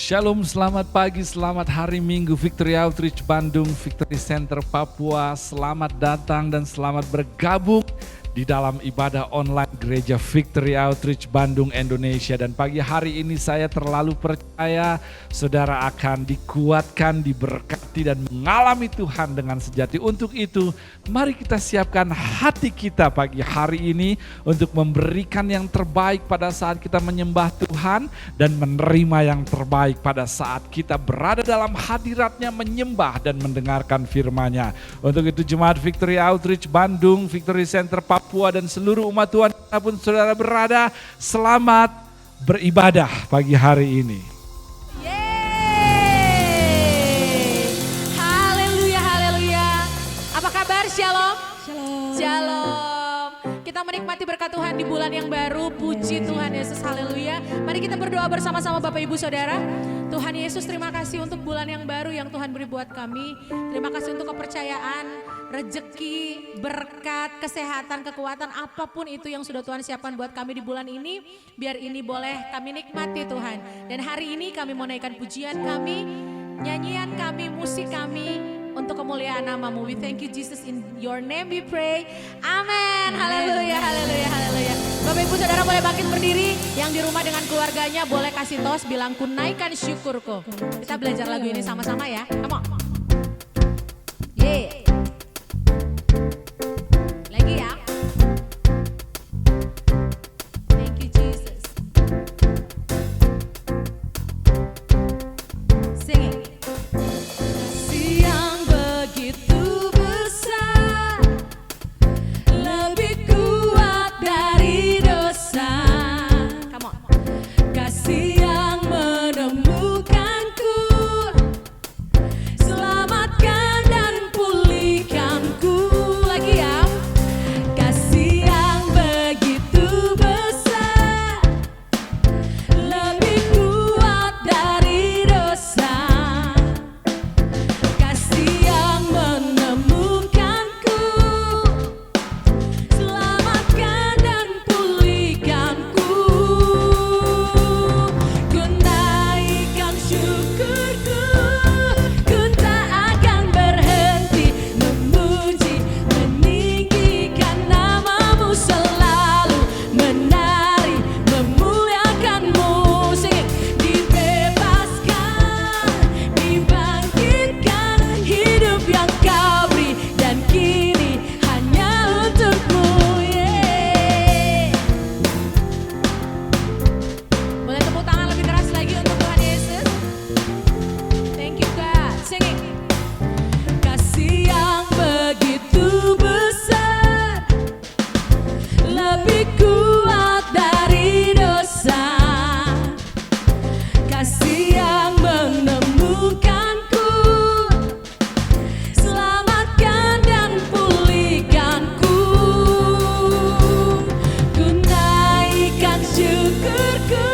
Shalom, selamat pagi, selamat hari Minggu Victory Outreach Bandung, Victory Center Papua. Selamat datang dan selamat bergabung di dalam ibadah online Gereja Victory Outreach Bandung, Indonesia. Dan pagi hari ini saya terlalu percaya saudara akan dikuatkan, diberkati dan mengalami Tuhan dengan sejati. Untuk itu, mari kita siapkan hati kita pagi hari ini untuk memberikan yang terbaik pada saat kita menyembah Tuhan dan menerima yang terbaik pada saat kita berada dalam hadirat-Nya, menyembah dan mendengarkan firman-Nya. Untuk itu Jemaat Victory Outreach Bandung, Victory Center Papua dan seluruh umat Tuhan dimanapun saudara berada, selamat beribadah pagi hari ini. Yeay, haleluya, haleluya. Apa kabar? Shalom. Shalom. Shalom. Kita menikmati berkat Tuhan di bulan yang baru. Puji Tuhan Yesus, haleluya. Mari kita berdoa bersama-sama Bapak Ibu Saudara. Tuhan Yesus, terima kasih untuk bulan yang baru yang Tuhan beri buat kami. Terima kasih untuk kepercayaan, rezeki, berkat, kesehatan, kekuatan, apapun itu yang sudah Tuhan siapkan buat kami di bulan ini. Biar ini boleh kami nikmati Tuhan. Dan hari ini kami mau naikkan pujian kami, nyanyian kami, musik kami untuk kemuliaan nama-Mu. We thank you Jesus, in your name we pray. Amin. Haleluya, haleluya, haleluya. Bapak Ibu Saudara boleh bangkit berdiri. Yang di rumah dengan keluarganya boleh kasih tos, bilang ku naikkan syukurku. Kita belajar lagu ini sama-sama ya. Come on. Yeah. Lagi ya. Thank you Jesus. Sing it. Kasih yang begitu besar, lebih kuat dari dosa. Come on. Kasih yang menemukanku, selamatkan dan pulihkanku. Lagi ya. Kasih yang begitu besar, lebih kuat dari dosa. Kasih yang menemukanku, selamatkan dan pulihkanku. Ku naikkan syukurku, ku tak akan berhenti memuji, meninggikan nama-Mu selalu, menari, memuliakan-Mu. Sing it. Dibebaskan, dibangkitkan, hidup yang Kau beri dan kini hanya untuk-Mu. Yeah. Boleh tepuk tangan lebih keras lagi untuk Tuhan Yesus. Thank you God. Sing it. Kasih yang begitu besar, lebih kuat dari dosa. Kasih yang menemukanku, selamatkan dan pulihkanku. Ku naikkan syukurku,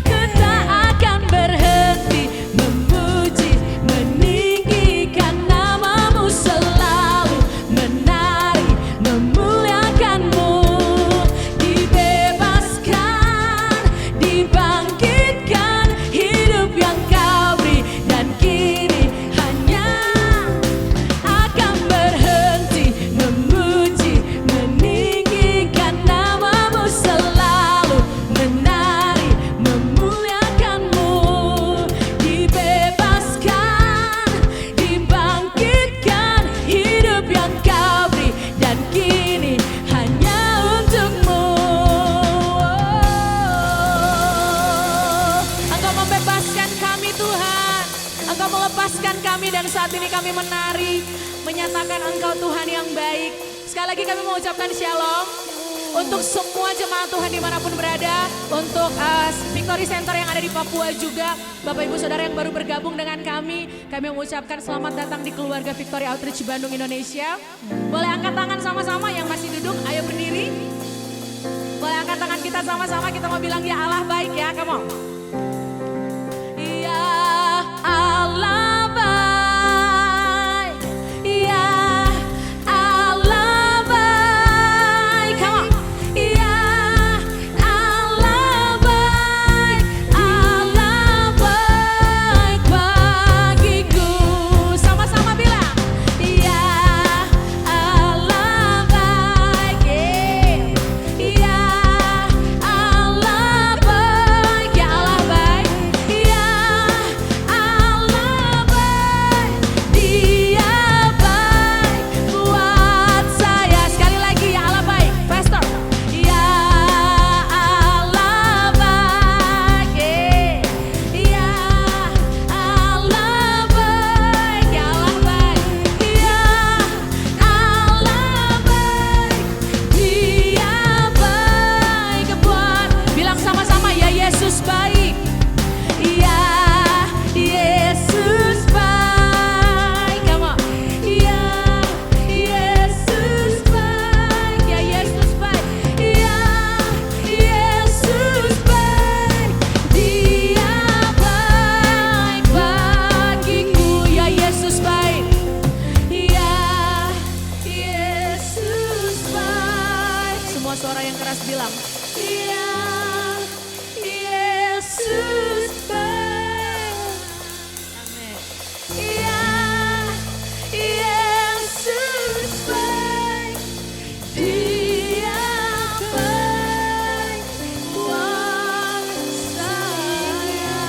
ku tak akan berhenti memuji, meninggikan nama-Mu selalu, menari, memuliakan-Mu. Dibebaskan, dibangkitkan, hidup yang Kau beri dan kini hanya akan berhenti memuji, meninggikan nama-Mu selalu, menari, memuliakan-Mu. Dibebaskan, dibangkitkan, hidup yang Kau beri dan kini hanya untuk-Mu. Engkau membebaskan kami Tuhan, Engkau melepaskan kami dan saat ini kami menari, menyatakan Engkau Tuhan yang baik. Sekali lagi kami mengucapkan shalom untuk semua jemaat Tuhan dimanapun berada, untuk Victory Center yang ada di Papua juga, Bapak Ibu Saudara yang baru bergabung dengan kami mengucapkan selamat datang di keluarga Victory Outreach Bandung Indonesia. Boleh angkat tangan sama-sama yang masih duduk, ayo berdiri. Boleh angkat tangan kita sama-sama, kita mau bilang ya Allah baik ya, come on. Ya Allah baik, ya Allah baik, come on. Ya Allah baik, Allah baik. bilang, ya Yesus baik. Amin. Ya Yesus baik, Dia baik buat saya.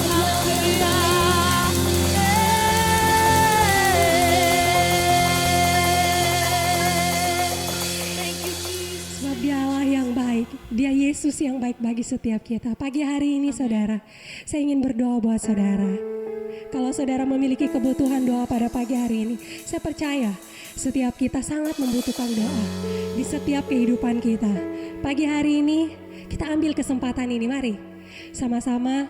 Haleluya. Thank you Jesus. Sebab dialah yang baik, dia Yesus yang baik bagi setiap kita. Pagi hari ini saudara, saya ingin berdoa buat saudara. Kalau saudara memiliki kebutuhan doa pada pagi hari ini, saya percaya setiap kita sangat membutuhkan doa di setiap kehidupan kita. Pagi hari ini kita ambil kesempatan ini, mari sama-sama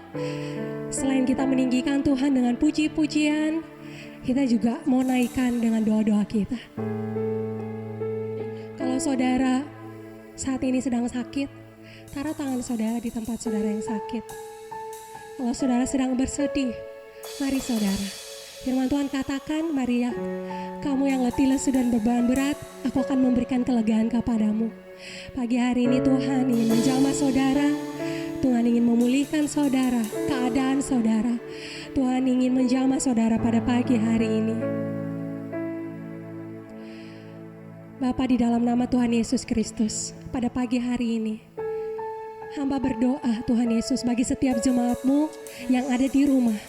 selain kita meninggikan Tuhan dengan puji-pujian, kita juga mau naikkan dengan doa-doa kita. Kalau saudara saat ini sedang sakit, taruh tangan saudara di tempat saudara yang sakit. Kalau saudara sedang bersedih, mari saudara. Firman Tuhan katakan, mari ya, kamu yang letih lesu dan beban berat, aku akan memberikan kelegaan kepadamu. Pagi hari ini Tuhan ingin menjamah saudara, Tuhan ingin memulihkan saudara, keadaan saudara. Tuhan ingin menjamah saudara pada pagi hari ini. Bapa, di dalam nama Tuhan Yesus Kristus, pada pagi hari ini, hamba berdoa Tuhan Yesus bagi setiap jemaat-Mu yang ada di rumah,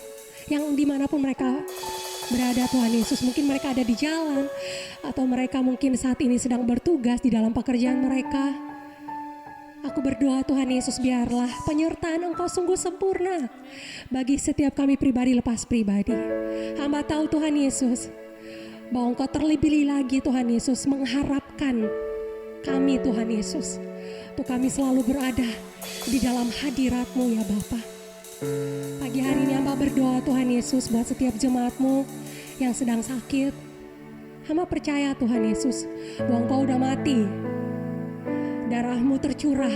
yang dimanapun mereka berada Tuhan Yesus. Mungkin mereka ada di jalan, atau mereka mungkin saat ini sedang bertugas di dalam pekerjaan mereka. Aku berdoa Tuhan Yesus, biarlah penyertaan Engkau sungguh sempurna bagi setiap kami pribadi lepas pribadi. Hamba tahu Tuhan Yesus, bahwa Engkau terlebih lagi Tuhan Yesus mengharapkan kami Tuhan Yesus, untuk kami selalu berada di dalam hadirat-Mu ya Bapa. Pagi hari ini hamba berdoa Tuhan Yesus buat setiap jemaat-Mu yang sedang sakit. Hamba percaya Tuhan Yesus bahwa Engkau udah mati, darah-Mu tercurah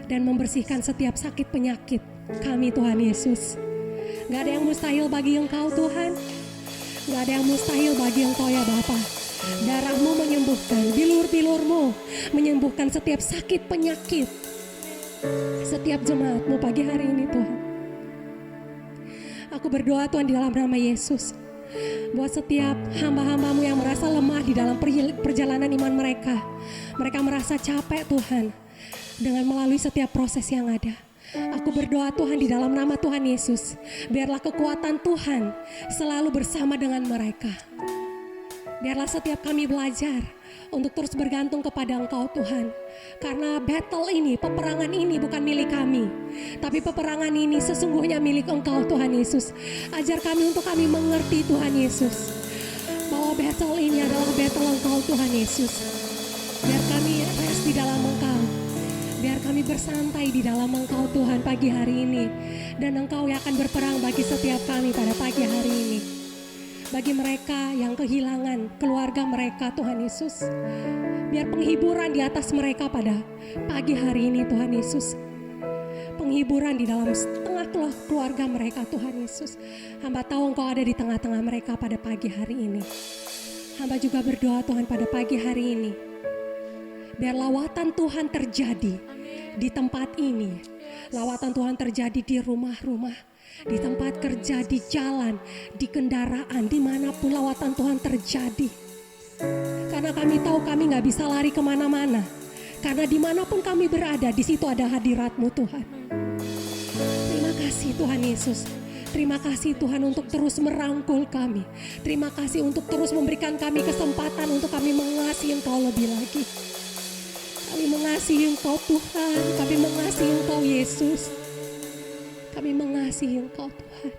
dan membersihkan setiap sakit penyakit kami Tuhan Yesus. Gak ada yang mustahil bagi Engkau Tuhan. Gak ada yang mustahil bagi Engkau ya Bapa. Darah-Mu menyembuhkan, bilur-bilur-Mu menyembuhkan setiap sakit penyakit setiap jemaat-Mu pagi hari ini Tuhan. Aku berdoa Tuhan di dalam nama Yesus, buat setiap hamba-hamba-Mu yang merasa lemah di dalam perjalanan iman mereka. Mereka merasa capek Tuhan dengan melalui setiap proses yang ada. Aku berdoa Tuhan di dalam nama Tuhan Yesus, biarlah kekuatan Tuhan selalu bersama dengan mereka. Biarlah setiap kami belajar untuk terus bergantung kepada Engkau Tuhan. Karena battle ini, peperangan ini bukan milik kami, tapi peperangan ini sesungguhnya milik Engkau Tuhan Yesus. Ajar kami untuk kami mengerti Tuhan Yesus, bahwa battle ini adalah battle Engkau Tuhan Yesus. Biar kami rest di dalam Engkau. Biar kami bersantai di dalam Engkau Tuhan pagi hari ini. Dan Engkau yang akan berperang bagi setiap kami pada pagi hari ini. Bagi mereka yang kehilangan keluarga mereka Tuhan Yesus, biar penghiburan di atas mereka pada pagi hari ini Tuhan Yesus. Penghiburan di dalam tengah keluarga mereka Tuhan Yesus. Hamba tahu Engkau ada di tengah-tengah mereka pada pagi hari ini. Hamba juga berdoa Tuhan pada pagi hari ini, biar lawatan Tuhan terjadi di tempat ini. Lawatan Tuhan terjadi di rumah-rumah, di tempat kerja, di jalan, di kendaraan, dimanapun lawatan Tuhan terjadi. Karena kami tahu kami gak bisa lari kemana-mana. Karena dimanapun kami berada, di situ ada hadirat-Mu Tuhan. Terima kasih Tuhan Yesus. Terima kasih Tuhan untuk terus merangkul kami. Terima kasih untuk terus memberikan kami kesempatan untuk kami mengasihi Engkau lebih lagi. Kami mengasihi Engkau Tuhan, kami mengasihi Engkau Yesus. Kami mengasihi Engkau Tuhan.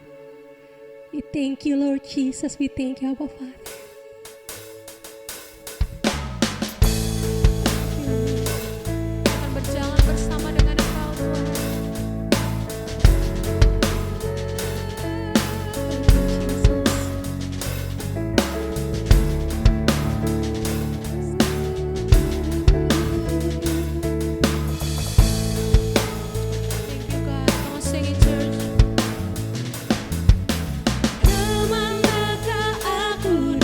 We thank you Lord Jesus, we thank you Abba Father. Akan berjalan bersama dengan Engkau Tuhan. Thank you God. Come on, sing it church. Kemanakah aku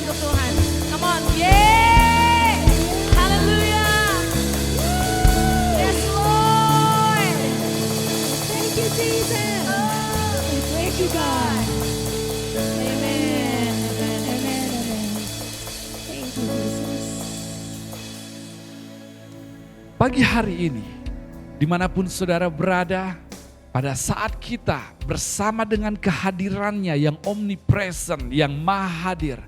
untuk Tuhan. Come on, yeay! Haleluya! Yes Lord! Thank you Jesus. Thank you God. Amen. Amen, amen. Thank you Jesus. Pagi hari ini, dimanapun saudara berada, pada saat kita bersama dengan kehadirannya yang omnipresent, yang maha hadir,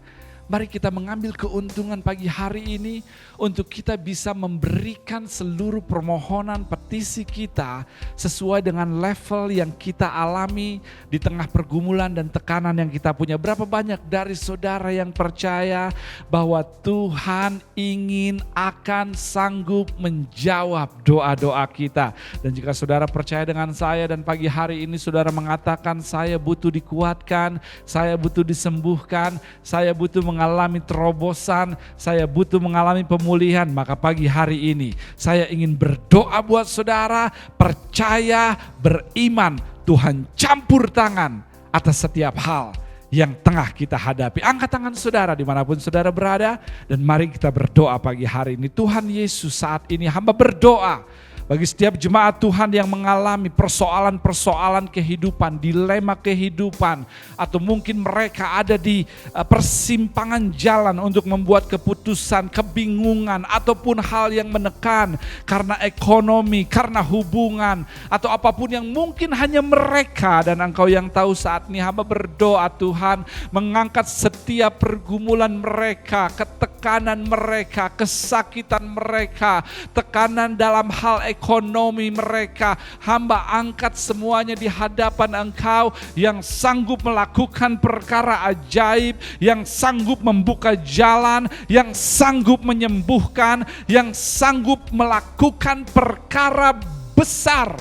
mari kita mengambil keuntungan pagi hari ini untuk kita bisa memberikan seluruh permohonan petisi kita sesuai dengan level yang kita alami di tengah pergumulan dan tekanan yang kita punya. Berapa banyak dari saudara yang percaya bahwa Tuhan ingin akan sanggup menjawab doa-doa kita. Dan jika saudara percaya dengan saya dan pagi hari ini saudara mengatakan saya butuh dikuatkan, saya butuh disembuhkan, saya butuh mengalami terobosan, saya butuh mengalami pemulihan, maka pagi hari ini saya ingin berdoa buat saudara, percaya, beriman, Tuhan campur tangan atas setiap hal yang tengah kita hadapi. Angkat tangan saudara dimanapun saudara berada dan mari kita berdoa pagi hari ini. Tuhan Yesus, saat ini hamba berdoa bagi setiap jemaat Tuhan yang mengalami persoalan-persoalan kehidupan, dilema kehidupan, atau mungkin mereka ada di persimpangan jalan untuk membuat keputusan, kebingungan, ataupun hal yang menekan karena ekonomi, karena hubungan, atau apapun yang mungkin hanya mereka dan Engkau yang tahu. Saat ini hamba berdoa Tuhan, mengangkat setiap pergumulan mereka, ketekanan mereka, kesakitan mereka, tekanan dalam hal ekonomi mereka. Hamba angkat semuanya di hadapan Engkau yang sanggup melakukan perkara ajaib, yang sanggup membuka jalan, yang sanggup menyembuhkan, yang sanggup melakukan perkara besar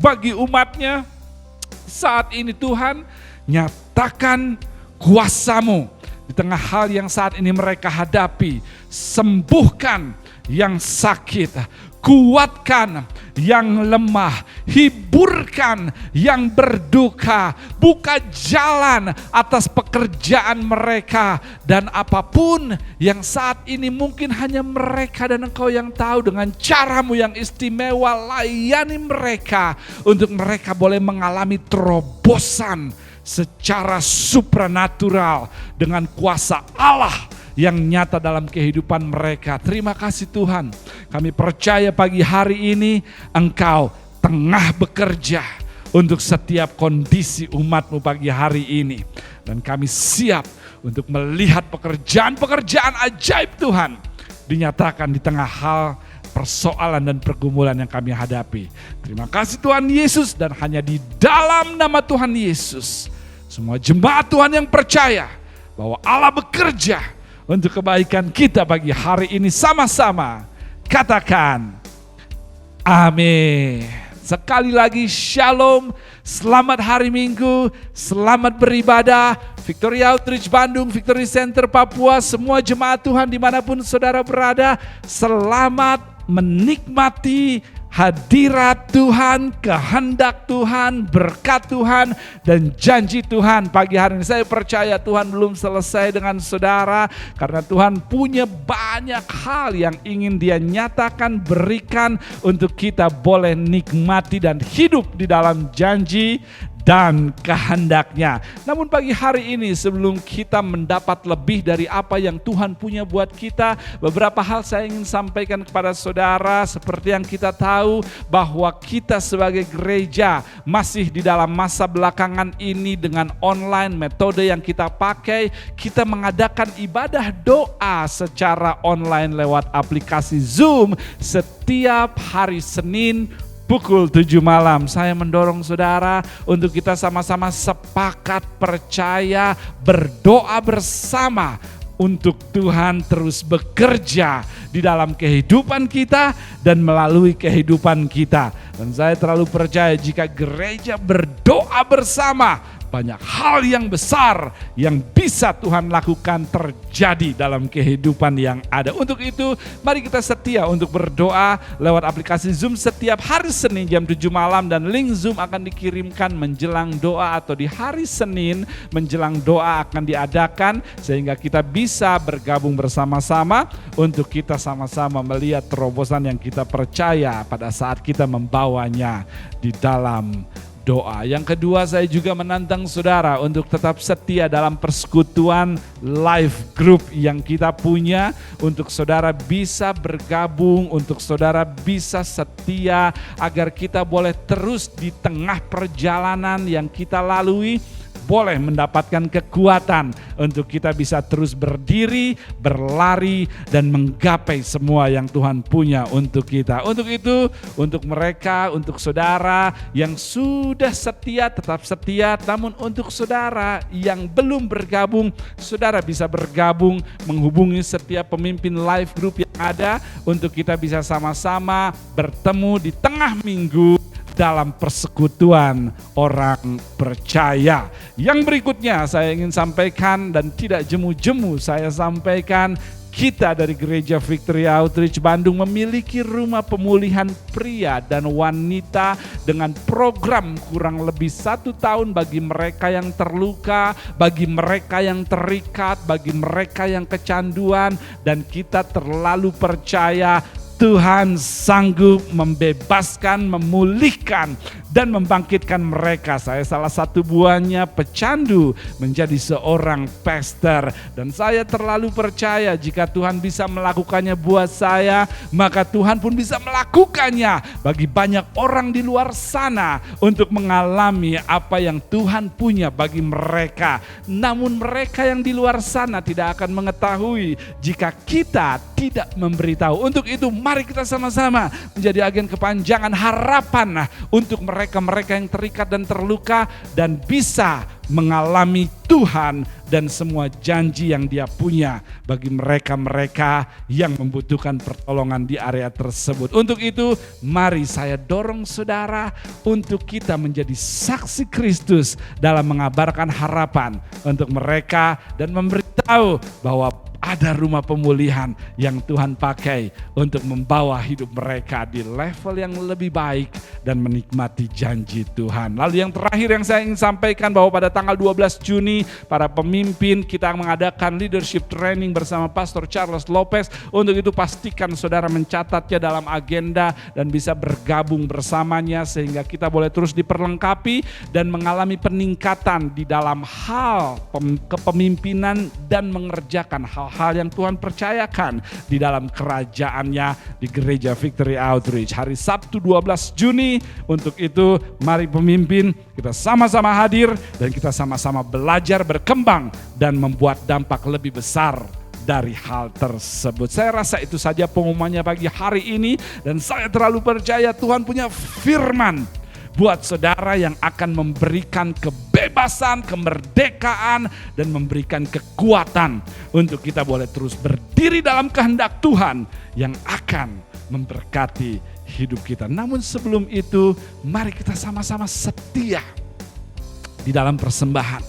bagi umatnya. Saat ini Tuhan, nyatakan kuasa-Mu di tengah hal yang saat ini mereka hadapi. Sembuhkan yang sakit, kuatkan yang lemah, hiburkan yang berduka, buka jalan atas pekerjaan mereka, dan apapun yang saat ini mungkin hanya mereka dan Engkau yang tahu, dengan cara-Mu yang istimewa layani mereka untuk mereka boleh mengalami terobosan secara supranatural dengan kuasa Allah yang nyata dalam kehidupan mereka. Terima kasih Tuhan. Kami percaya pagi hari ini Engkau tengah bekerja untuk setiap kondisi umat-Mu pagi hari ini. Dan kami siap untuk melihat pekerjaan-pekerjaan ajaib Tuhan dinyatakan di tengah hal persoalan dan pergumulan yang kami hadapi. Terima kasih Tuhan Yesus, dan hanya di dalam nama Tuhan Yesus semua jemaat Tuhan yang percaya bahwa Allah bekerja untuk kebaikan kita pagi hari ini, sama-sama katakan amin. Sekali lagi shalom, selamat hari Minggu, selamat beribadah. Victory Outreach Bandung, Victory Center Papua, semua jemaat Tuhan dimanapun saudara berada, selamat menikmati hadirat Tuhan, kehendak Tuhan, berkat Tuhan, dan janji Tuhan pagi hari ini. Saya percaya Tuhan belum selesai dengan saudara, karena Tuhan punya banyak hal yang ingin Dia nyatakan, berikan untuk kita boleh nikmati dan hidup di dalam janji dan kehendaknya. Namun pagi hari ini sebelum kita mendapat lebih dari apa yang Tuhan punya buat kita, beberapa hal saya ingin sampaikan kepada saudara. Seperti yang kita tahu bahwa kita sebagai gereja masih di dalam masa belakangan ini dengan online, metode yang kita pakai, kita mengadakan ibadah doa secara online lewat aplikasi Zoom setiap hari Senin pukul 7 malam. Saya mendorong saudara untuk kita sama-sama sepakat, percaya, berdoa bersama untuk Tuhan terus bekerja di dalam kehidupan kita dan melalui kehidupan kita. Dan saya terlalu percaya jika gereja berdoa bersama banyak hal yang besar yang bisa Tuhan lakukan terjadi dalam kehidupan yang ada. Untuk itu, mari kita setia untuk berdoa lewat aplikasi Zoom setiap hari Senin jam 7 malam, dan link Zoom akan dikirimkan menjelang doa atau di hari Senin menjelang doa akan diadakan sehingga kita bisa bergabung bersama-sama untuk kita sama-sama melihat terobosan yang kita percaya pada saat kita membawanya di dalam doa. Yang kedua, saya juga menantang saudara untuk tetap setia dalam persekutuan live group yang kita punya, untuk saudara bisa bergabung, untuk saudara bisa setia agar kita boleh terus di tengah perjalanan yang kita lalui boleh mendapatkan kekuatan untuk kita bisa terus berdiri, berlari, dan menggapai semua yang Tuhan punya untuk kita. Untuk itu, untuk mereka, untuk saudara yang sudah setia, tetap setia. Namun untuk saudara yang belum bergabung, saudara bisa bergabung, menghubungi setiap pemimpin live group yang ada untuk kita bisa sama-sama bertemu di tengah minggu dalam persekutuan orang percaya. Yang berikutnya saya ingin sampaikan dan tidak jemu-jemu saya sampaikan, kita dari Gereja Victory Outreach Bandung memiliki rumah pemulihan pria dan wanita dengan program kurang lebih 1 tahun bagi mereka yang terluka, bagi mereka yang terikat, bagi mereka yang kecanduan, dan kita terlalu percaya Tuhan sanggup membebaskan, memulihkan, dan membangkitkan mereka. Saya salah satu buahnya pecandu menjadi seorang pastor. Dan saya terlalu percaya jika Tuhan bisa melakukannya buat saya, maka Tuhan pun bisa melakukannya bagi banyak orang di luar sana untuk mengalami apa yang Tuhan punya bagi mereka. Namun mereka yang di luar sana tidak akan mengetahui jika kita tidak memberitahu. Untuk itu mari kita sama-sama menjadi agen kepanjangan harapan untuk mereka yang terikat dan terluka dan bisa mengalami Tuhan dan semua janji yang Dia punya bagi mereka-mereka yang membutuhkan pertolongan di area tersebut. Untuk itu, mari saya dorong saudara untuk kita menjadi saksi Kristus dalam mengabarkan harapan untuk mereka dan memberitahu bahwa ada rumah pemulihan yang Tuhan pakai untuk membawa hidup mereka di level yang lebih baik dan menikmati janji Tuhan. Lalu yang terakhir yang saya ingin sampaikan bahwa pada tanggal 12 Juni para pemimpin kita mengadakan leadership training bersama Pastor Charles Lopez. Untuk itu pastikan saudara mencatatnya dalam agenda dan bisa bergabung bersamanya sehingga kita boleh terus diperlengkapi dan mengalami peningkatan di dalam hal kepemimpinan dan mengerjakan hal-hal yang Tuhan percayakan di dalam kerajaannya di Gereja Victory Outreach. Hari Sabtu 12 Juni, untuk itu mari pemimpin kita sama-sama hadir dan kita sama-sama belajar, berkembang dan membuat dampak lebih besar dari hal tersebut. Saya rasa itu saja pengumumannya pagi hari ini dan saya terlalu percaya Tuhan punya firman buat saudara yang akan memberikan kebebasan, kemerdekaan, dan memberikan kekuatan untuk kita boleh terus berdiri dalam kehendak Tuhan yang akan memberkati hidup kita. Namun sebelum itu, mari kita sama-sama setia di dalam persembahan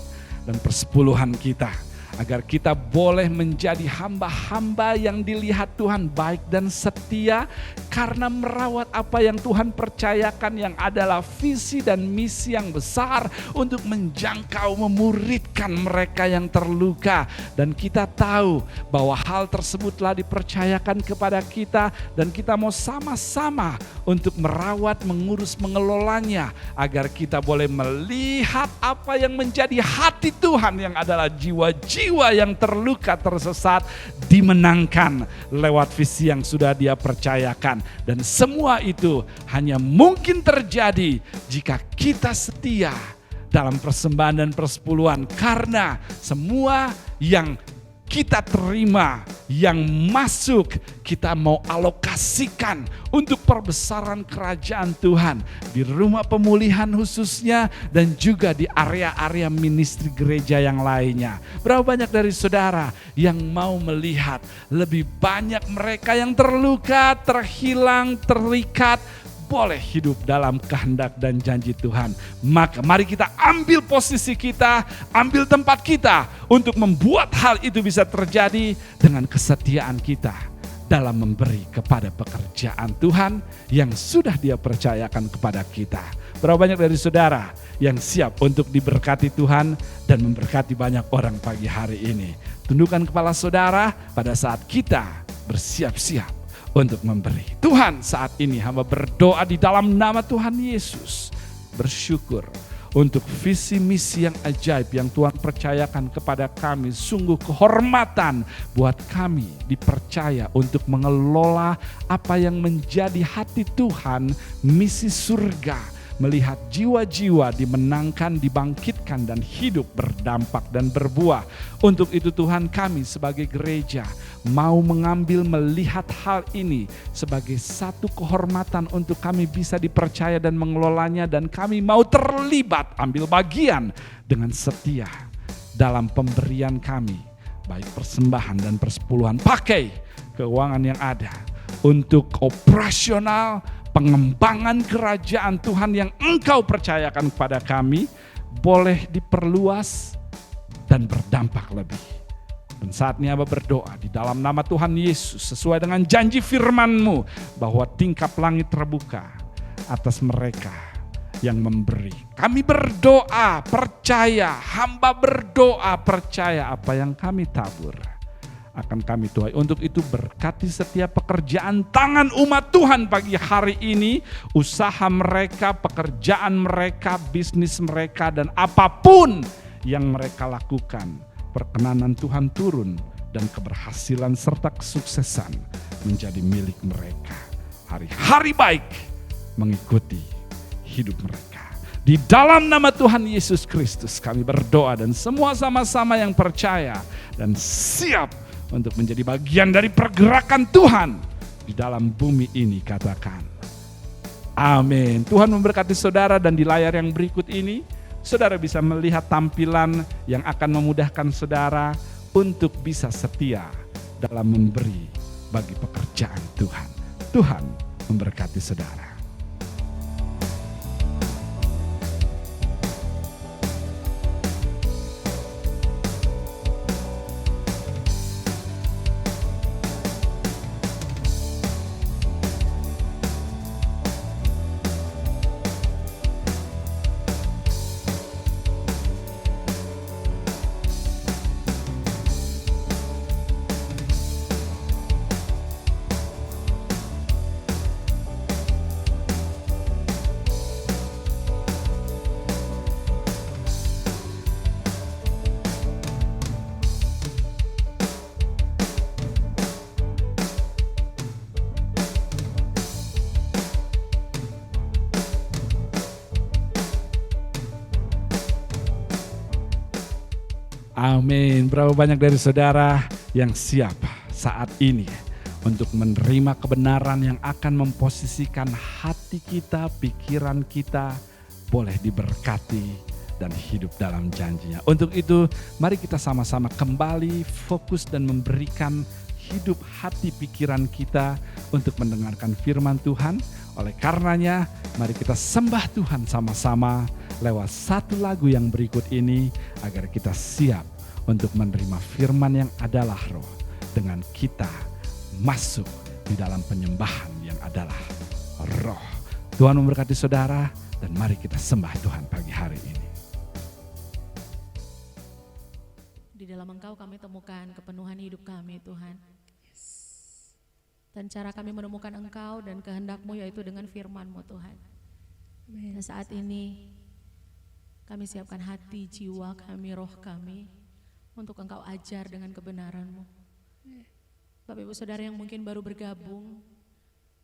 dan persepuluhan kita, agar kita boleh menjadi hamba-hamba yang dilihat Tuhan baik dan setia karena merawat apa yang Tuhan percayakan yang adalah visi dan misi yang besar untuk menjangkau, memuridkan mereka yang terluka. Dan kita tahu bahwa hal tersebut telah dipercayakan kepada kita dan kita mau sama-sama untuk merawat, mengurus, mengelolanya agar kita boleh melihat apa yang menjadi hati Tuhan yang adalah jiwa-jiwa yang terluka, tersesat, dimenangkan lewat visi yang sudah Dia percayakan. Dan semua itu hanya mungkin terjadi jika kita setia dalam persembahan dan persepuluhan, karena semua yang kita terima, yang masuk, kita mau alokasikan untuk perbesaran kerajaan Tuhan di rumah pemulihan khususnya dan juga di area-area ministry gereja yang lainnya. Berapa banyak dari saudara yang mau melihat lebih banyak mereka yang terluka, terhilang, terikat, boleh hidup dalam kehendak dan janji Tuhan. Maka mari kita ambil posisi kita, ambil tempat kita untuk membuat hal itu bisa terjadi dengan kesetiaan kita dalam memberi kepada pekerjaan Tuhan yang sudah Dia percayakan kepada kita. Berapa banyak dari saudara yang siap untuk diberkati Tuhan dan memberkati banyak orang pagi hari ini? Tundukkan kepala saudara pada saat kita bersiap-siap untuk memberi. Tuhan, saat ini hamba berdoa di dalam nama Tuhan Yesus, bersyukur untuk visi misi yang ajaib yang Tuhan percayakan kepada kami. Sungguh kehormatan buat kami dipercaya untuk mengelola apa yang menjadi hati Tuhan, misi surga. Melihat jiwa-jiwa dimenangkan, dibangkitkan dan hidup berdampak dan berbuah. Untuk itu Tuhan, kami sebagai gereja mau mengambil melihat hal ini sebagai satu kehormatan untuk kami bisa dipercaya dan mengelolanya, dan kami mau terlibat ambil bagian dengan setia dalam pemberian kami, baik persembahan dan persepuluhan. Pakai keuangan yang ada untuk operasional pengembangan kerajaan Tuhan yang Engkau percayakan kepada kami, boleh diperluas dan berdampak lebih. Dan saat ini Aba berdoa di dalam nama Tuhan Yesus, sesuai dengan janji firman-Mu, bahwa tingkap langit terbuka atas mereka yang memberi. Kami berdoa percaya, hamba berdoa percaya apa yang kami tabur akan kami tuai. Untuk itu berkati setiap pekerjaan tangan umat Tuhan pagi hari ini, usaha mereka, pekerjaan mereka, bisnis mereka, dan apapun yang mereka lakukan. Perkenanan Tuhan turun dan keberhasilan serta kesuksesan menjadi milik mereka. Hari-hari baik mengikuti hidup mereka. Di dalam nama Tuhan Yesus Kristus kami berdoa, dan semua sama-sama yang percaya dan siap untuk menjadi bagian dari pergerakan Tuhan di dalam bumi ini, katakan amin. Tuhan memberkati saudara, dan di layar yang berikut ini saudara bisa melihat tampilan yang akan memudahkan saudara untuk bisa setia dalam memberi bagi pekerjaan Tuhan. Tuhan memberkati saudara. Amin. Berapa banyak dari saudara yang siap saat ini untuk menerima kebenaran yang akan memposisikan hati kita, pikiran kita boleh diberkati dan hidup dalam janjinya. Untuk itu mari kita sama-sama kembali fokus dan memberikan hidup hati pikiran kita untuk mendengarkan firman Tuhan. Oleh karenanya mari kita sembah Tuhan sama-sama lewat satu lagu yang berikut ini, agar kita siap untuk menerima firman yang adalah roh, dengan kita masuk di dalam penyembahan yang adalah roh. Tuhan memberkati saudara, dan mari kita sembah Tuhan pagi hari ini. Di dalam Engkau kami temukan kepenuhan hidup kami, Tuhan. Dan cara kami menemukan Engkau dan kehendak-Mu yaitu dengan firman-Mu, Tuhan. Dan saat ini kami siapkan hati, jiwa kami, roh kami untuk Engkau ajar dengan kebenaran-Mu. Bapak Ibu Saudara yang mungkin baru bergabung,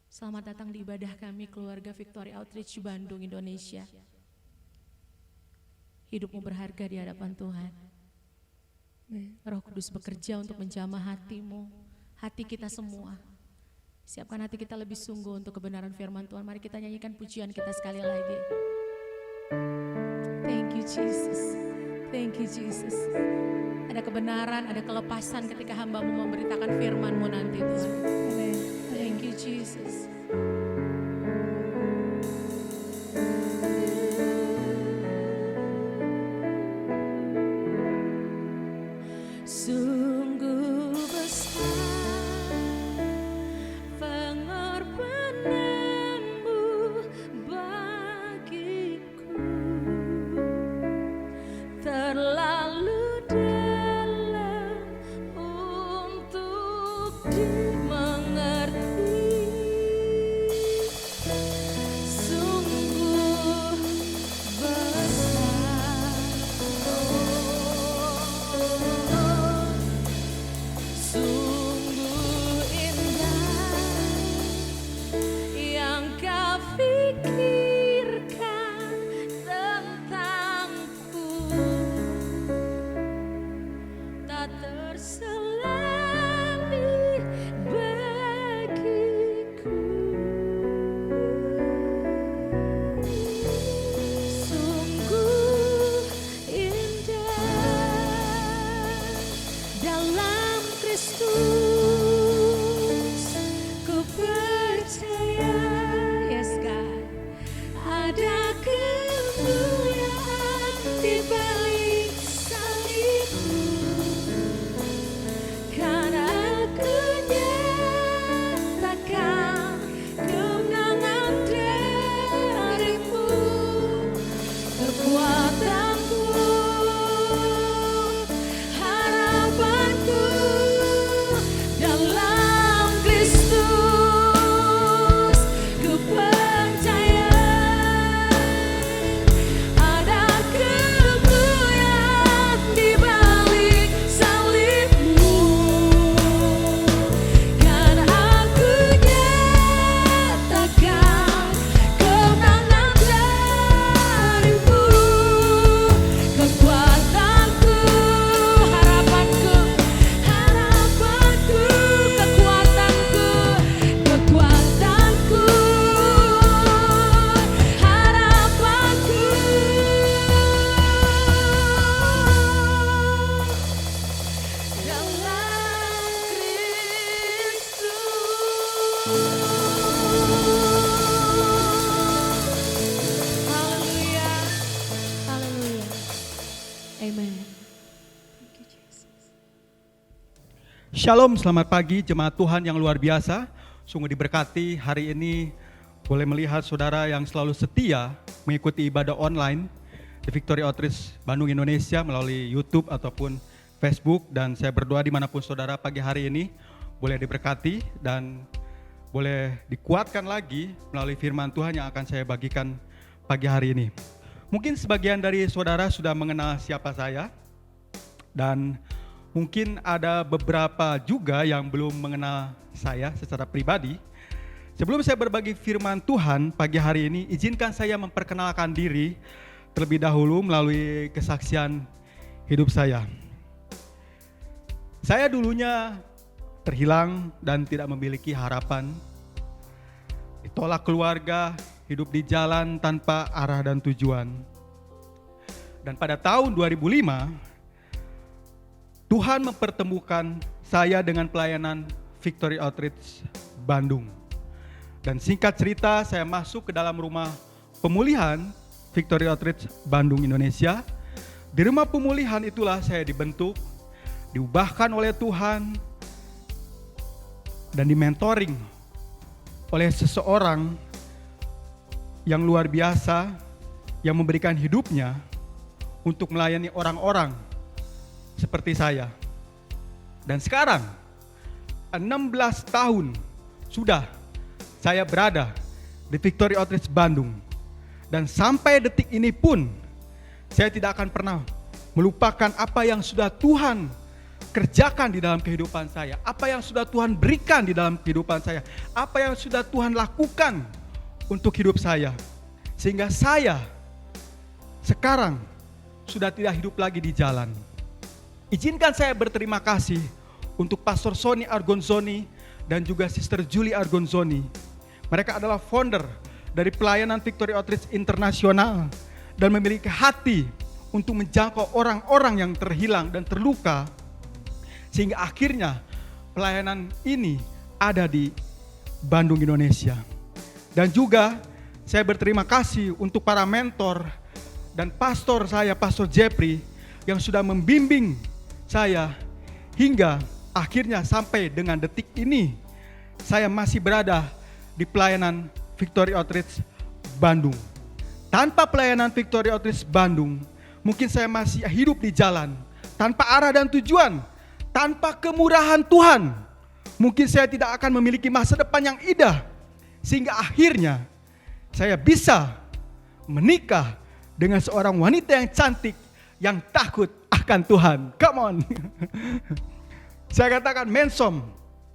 selamat datang di ibadah kami keluarga Victory Outreach Bandung, Indonesia. Hidupmu berharga di hadapan Tuhan. Roh Kudus bekerja untuk menjamah hatimu, hati kita semua. Siapkan hati kita lebih sungguh untuk kebenaran firman Tuhan. Mari kita nyanyikan pujian kita sekali lagi. Thank you Jesus, thank you Jesus. Ada kebenaran, ada kelepasan ketika hamba-Mu memberitakan firman-Mu nanti Tuhan. Thank you Jesus. yang kau pikirkan tentangku tak terselami bagiku. Sungguh indah dalam Kristus, ku percaya, yes God, ada kemuliaan di balik salibmu, karena aku nyatakan kemenangan darimu, kekuatanku, harapanku dalam Kristus. Ku percaya ada kemuliaan di balik salibmu, kan aku nyatakan kemenangan darimu, kekuatanku, harapanku, kekuatanku, harapanku dalam Kristus. Haleluya, haleluya, amen. Thank you, Jesus. Shalom, selamat pagi jemaat Tuhan yang luar biasa. Sungguh diberkati hari ini boleh melihat saudara yang selalu setia mengikuti ibadah online di Victory Outreach Bandung Indonesia melalui YouTube ataupun Facebook. Dan saya berdoa dimanapun saudara pagi hari ini boleh diberkati dan boleh dikuatkan lagi melalui firman Tuhan yang akan saya bagikan pagi hari ini. Mungkin sebagian dari saudara sudah mengenal siapa saya, dan mungkin ada beberapa juga yang belum mengenal saya secara pribadi. Sebelum saya berbagi firman Tuhan pagi hari ini, izinkan saya memperkenalkan diri terlebih dahulu melalui kesaksian hidup saya. Saya dulunya terhilang dan tidak memiliki harapan, ditolak keluarga, hidup di jalan tanpa arah dan tujuan. Dan pada tahun 2005, Tuhan mempertemukan saya dengan pelayanan Victory Outreach Bandung. Dan singkat cerita, saya masuk ke dalam rumah pemulihan Victory Outreach Bandung Indonesia. Di rumah pemulihan itulah saya dibentuk, diubahkan oleh Tuhan, dan dimentoring oleh seseorang yang luar biasa yang memberikan hidupnya untuk melayani orang-orang seperti saya. Dan sekarang 16 tahun sudah saya berada di Victory Outreach Bandung. Dan sampai detik ini pun saya tidak akan pernah melupakan apa yang sudah Tuhan kerjakan di dalam kehidupan saya, apa yang sudah Tuhan berikan di dalam kehidupan saya, apa yang sudah Tuhan lakukan untuk hidup saya. Sehingga saya sekarang sudah tidak hidup lagi di jalan. Izinkan saya berterima kasih untuk Pastor Sony Argonzoni dan juga Sister Julie Argonzoni. Mereka adalah founder dari pelayanan Victory Outreach Internasional dan memiliki hati untuk menjangkau orang-orang yang terhilang dan terluka, sehingga akhirnya pelayanan ini ada di Bandung, Indonesia. Dan juga saya berterima kasih untuk para mentor dan pastor saya, Pastor Jeffrey, yang sudah membimbing saya hingga akhirnya sampai dengan detik ini saya masih berada di pelayanan Victory Outreach Bandung. Tanpa pelayanan Victory Outreach Bandung, mungkin saya masih hidup di jalan tanpa arah dan tujuan, tanpa kemurahan Tuhan. Mungkin saya tidak akan memiliki masa depan yang indah, sehingga akhirnya saya bisa menikah dengan seorang wanita yang cantik, yang takut akan Tuhan. Come on. Saya katakan mensom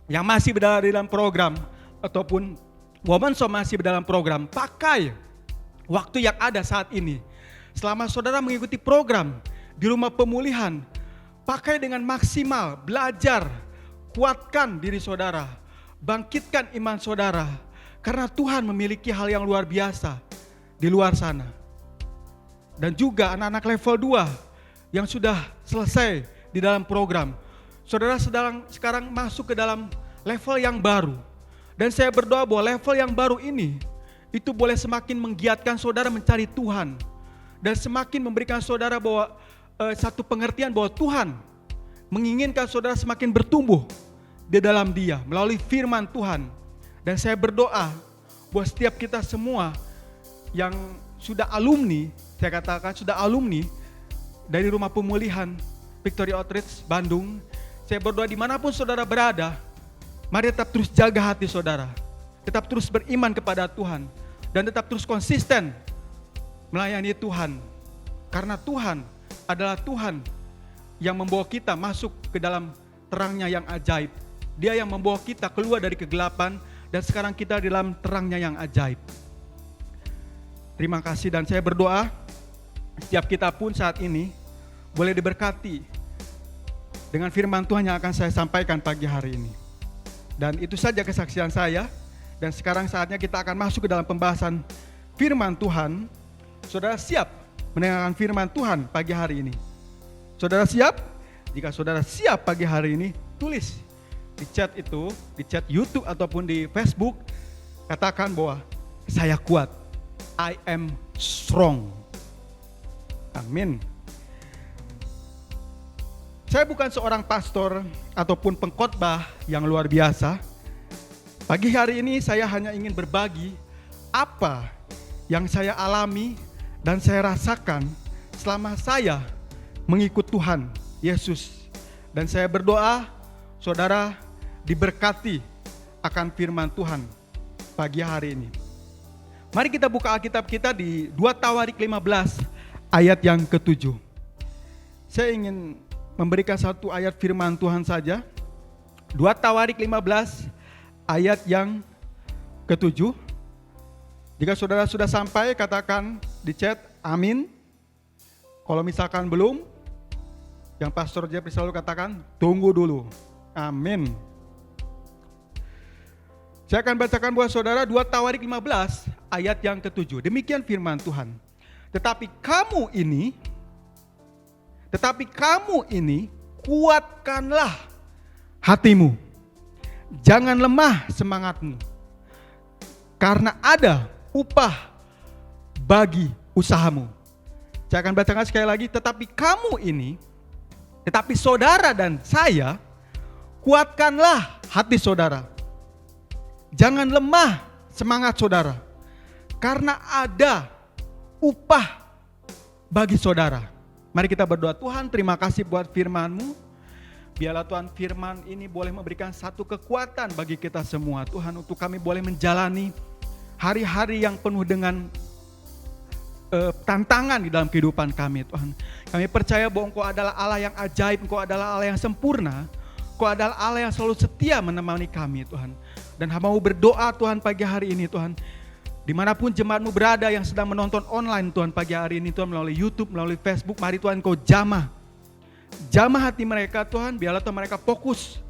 yang masih berada di dalam program ataupun Woman So masih dalam program, pakai waktu yang ada saat ini. Selama saudara mengikuti program di rumah pemulihan, pakai dengan maksimal, belajar, kuatkan diri saudara, bangkitkan iman saudara. Karena Tuhan memiliki hal yang luar biasa di luar sana. Dan juga anak-anak level 2 yang sudah selesai di dalam program. Saudara sekarang masuk ke dalam level yang baru. Dan saya berdoa bahwa level yang baru ini itu boleh semakin menggiatkan saudara mencari Tuhan. Dan semakin memberikan saudara bahwa satu pengertian bahwa Tuhan menginginkan saudara semakin bertumbuh di dalam Dia melalui firman Tuhan. Dan saya berdoa bahwa setiap kita semua yang sudah alumni, saya katakan sudah alumni dari rumah pemulihan Victory Outreach Bandung, saya berdoa dimanapun saudara berada, mari tetap terus jaga hati saudara. Tetap terus beriman kepada Tuhan. Dan tetap terus konsisten melayani Tuhan. Karena Tuhan adalah Tuhan yang membawa kita masuk ke dalam terangnya yang ajaib. Dia yang membawa kita keluar dari kegelapan. Dan sekarang kita di dalam terangnya yang ajaib. Terima kasih dan saya berdoa setiap kita pun saat ini boleh diberkati dengan firman Tuhan yang akan saya sampaikan pagi hari ini. Dan itu saja kesaksian saya. Dan sekarang saatnya kita akan masuk ke dalam pembahasan firman Tuhan. Saudara siap mendengarkan firman Tuhan pagi hari ini? Saudara siap? Jika saudara siap pagi hari ini, tulis di chat itu, di chat YouTube ataupun di Facebook, katakan bahwa saya kuat. I am strong. Amin. Saya bukan seorang pastor ataupun pengkhotbah yang luar biasa. Pagi hari ini saya hanya ingin berbagi apa yang saya alami dan saya rasakan selama saya mengikut Tuhan Yesus. Dan saya berdoa saudara diberkati akan firman Tuhan pagi hari ini. Mari kita buka Alkitab kita di 2 Tawarik 15 ayat yang ke-7. Saya ingin memberikan satu ayat firman Tuhan saja. 2 Tawarik 15 ayat yang ke-7. Jika saudara sudah sampai, katakan di chat amin. Kalau misalkan belum, yang Pastor Jeffrey selalu katakan tunggu dulu. Amin. Saya akan bacakan buat saudara 2 Tawarik 15 ayat yang ke-7. Demikian firman Tuhan. Tetapi kamu ini kuatkanlah hatimu. Jangan lemah semangatmu. Karena ada upah bagi usahamu. Saya akan bacakan sekali lagi. Tetapi saudara dan saya, kuatkanlah hati saudara. Jangan lemah semangat saudara. Karena ada upah bagi saudara. Mari kita berdoa. Tuhan, terima kasih buat firman-Mu. Biarlah Tuhan firman ini boleh memberikan satu kekuatan bagi kita semua. Tuhan, untuk kami boleh menjalani hari-hari yang penuh dengan tantangan di dalam kehidupan kami, Tuhan. Kami percaya bahwa Engkau adalah Allah yang ajaib, Engkau adalah Allah yang sempurna, Engkau adalah Allah yang selalu setia menemani kami, Tuhan. Dan hamba-Mu berdoa Tuhan pagi hari ini, Tuhan. Dimanapun jemaat-Mu berada yang sedang menonton online Tuhan pagi hari ini, Tuhan, melalui YouTube, melalui Facebook, mari Tuhan Engkau jamah hati mereka, Tuhan. Biarlah Tuhan mereka fokus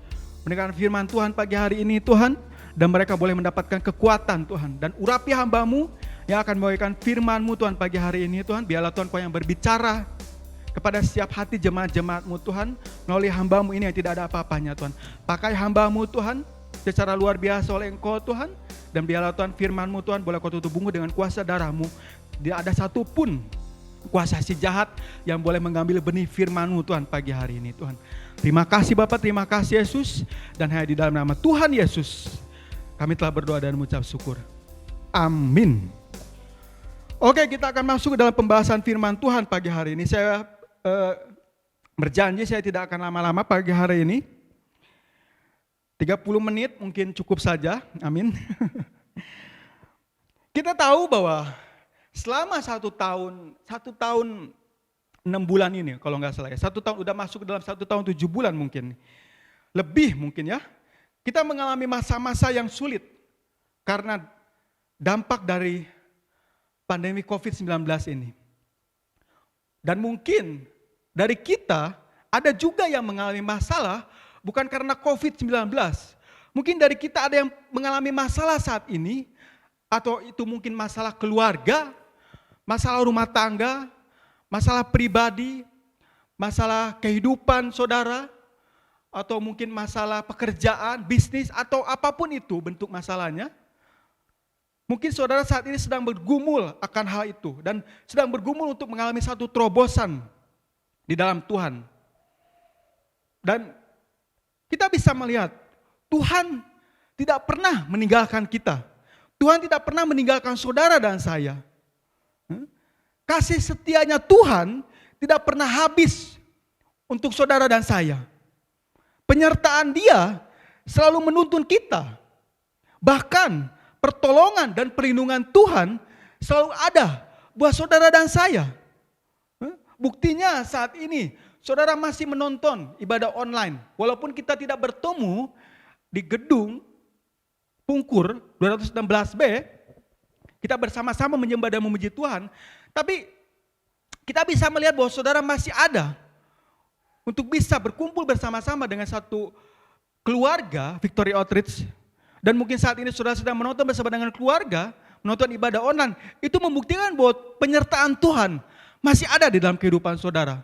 mendengarkan firman Tuhan pagi hari ini, Tuhan. Dan mereka boleh mendapatkan kekuatan, Tuhan. Dan urapi hamba-Mu yang akan membawakan firman-Mu, Tuhan, pagi hari ini, Tuhan. Biarlah Tuhan Kau yang berbicara kepada setiap hati jemaat-jemaat-Mu, Tuhan. Melalui hamba-Mu ini yang tidak ada apa-apanya, Tuhan. Pakai hamba-Mu, Tuhan, secara luar biasa oleh Engkau, Tuhan. Dan biarlah Tuhan firman-Mu, Tuhan, boleh Kau tutup bungkus dengan kuasa darah-Mu. Tidak ada satupun kuasa si jahat yang boleh mengambil benih firman-Mu, Tuhan, pagi hari ini, Tuhan. Terima kasih Bapa, terima kasih Yesus. Dan hanya di dalam nama Tuhan Yesus kami telah berdoa dan mengucap syukur. Amin. Oke, kita akan masuk ke dalam pembahasan firman Tuhan pagi hari ini. Saya berjanji saya tidak akan lama-lama pagi hari ini. 30 menit mungkin cukup saja. Amin. Kita tahu bahwa selama 1 tahun 6 bulan ini, kalau nggak salah ya, 1 tahun udah masuk ke dalam 1 tahun 7 bulan mungkin, lebih mungkin ya, kita mengalami masa-masa yang sulit karena dampak dari pandemi COVID-19 ini. Dan mungkin dari kita ada juga yang mengalami masalah bukan karena COVID-19. Mungkin dari kita ada yang mengalami masalah saat ini, atau itu mungkin masalah keluarga, masalah rumah tangga, masalah pribadi, masalah kehidupan saudara, atau mungkin masalah pekerjaan, bisnis, atau apapun itu bentuk masalahnya. Mungkin saudara saat ini sedang bergumul akan hal itu dan sedang bergumul untuk mengalami satu terobosan di dalam Tuhan. Dan kita bisa melihat Tuhan tidak pernah meninggalkan kita. Tuhan tidak pernah meninggalkan saudara dan saya. Kasih setianya Tuhan tidak pernah habis untuk saudara dan saya. Penyertaan Dia selalu menuntun kita. Bahkan pertolongan dan perlindungan Tuhan selalu ada buat saudara dan saya. Buktinya saat ini saudara masih menonton ibadah online. Walaupun kita tidak bertemu di gedung Pungkur 216B, kita bersama-sama menyembah dan memuji Tuhan. Tapi kita bisa melihat bahwa saudara masih ada untuk bisa berkumpul bersama-sama dengan satu keluarga Victory Outreach. Dan mungkin saat ini saudara sedang menonton bersama dengan keluarga, menonton ibadah online. Itu membuktikan bahwa penyertaan Tuhan masih ada di dalam kehidupan saudara.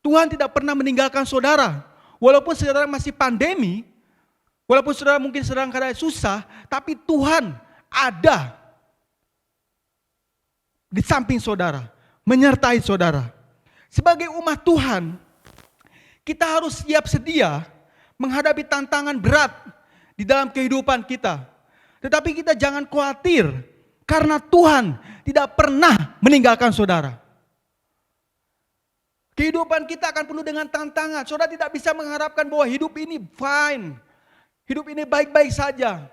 Tuhan tidak pernah meninggalkan saudara. Walaupun saudara masih pandemi, walaupun saudara mungkin sedang keadaan susah, tapi Tuhan ada di samping saudara, menyertai saudara. Sebagai umat Tuhan, kita harus siap sedia menghadapi tantangan berat di dalam kehidupan kita. Tetapi kita jangan khawatir karena Tuhan tidak pernah meninggalkan saudara. Kehidupan kita akan penuh dengan tantangan. Saudara tidak bisa mengharapkan bahwa hidup ini fine. Hidup ini baik-baik saja.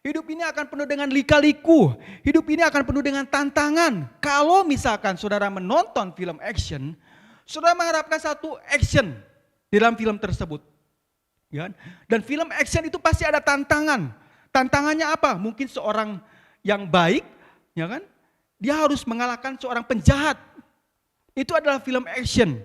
Hidup ini akan penuh dengan lika-liku. Hidup ini akan penuh dengan tantangan. Kalau misalkan saudara menonton film action, saudara mengharapkan satu action di dalam film tersebut. Ya, dan film action itu pasti ada tantangan. Tantangannya apa? Mungkin seorang yang baik, ya kan? Dia harus mengalahkan seorang penjahat. Itu adalah film action.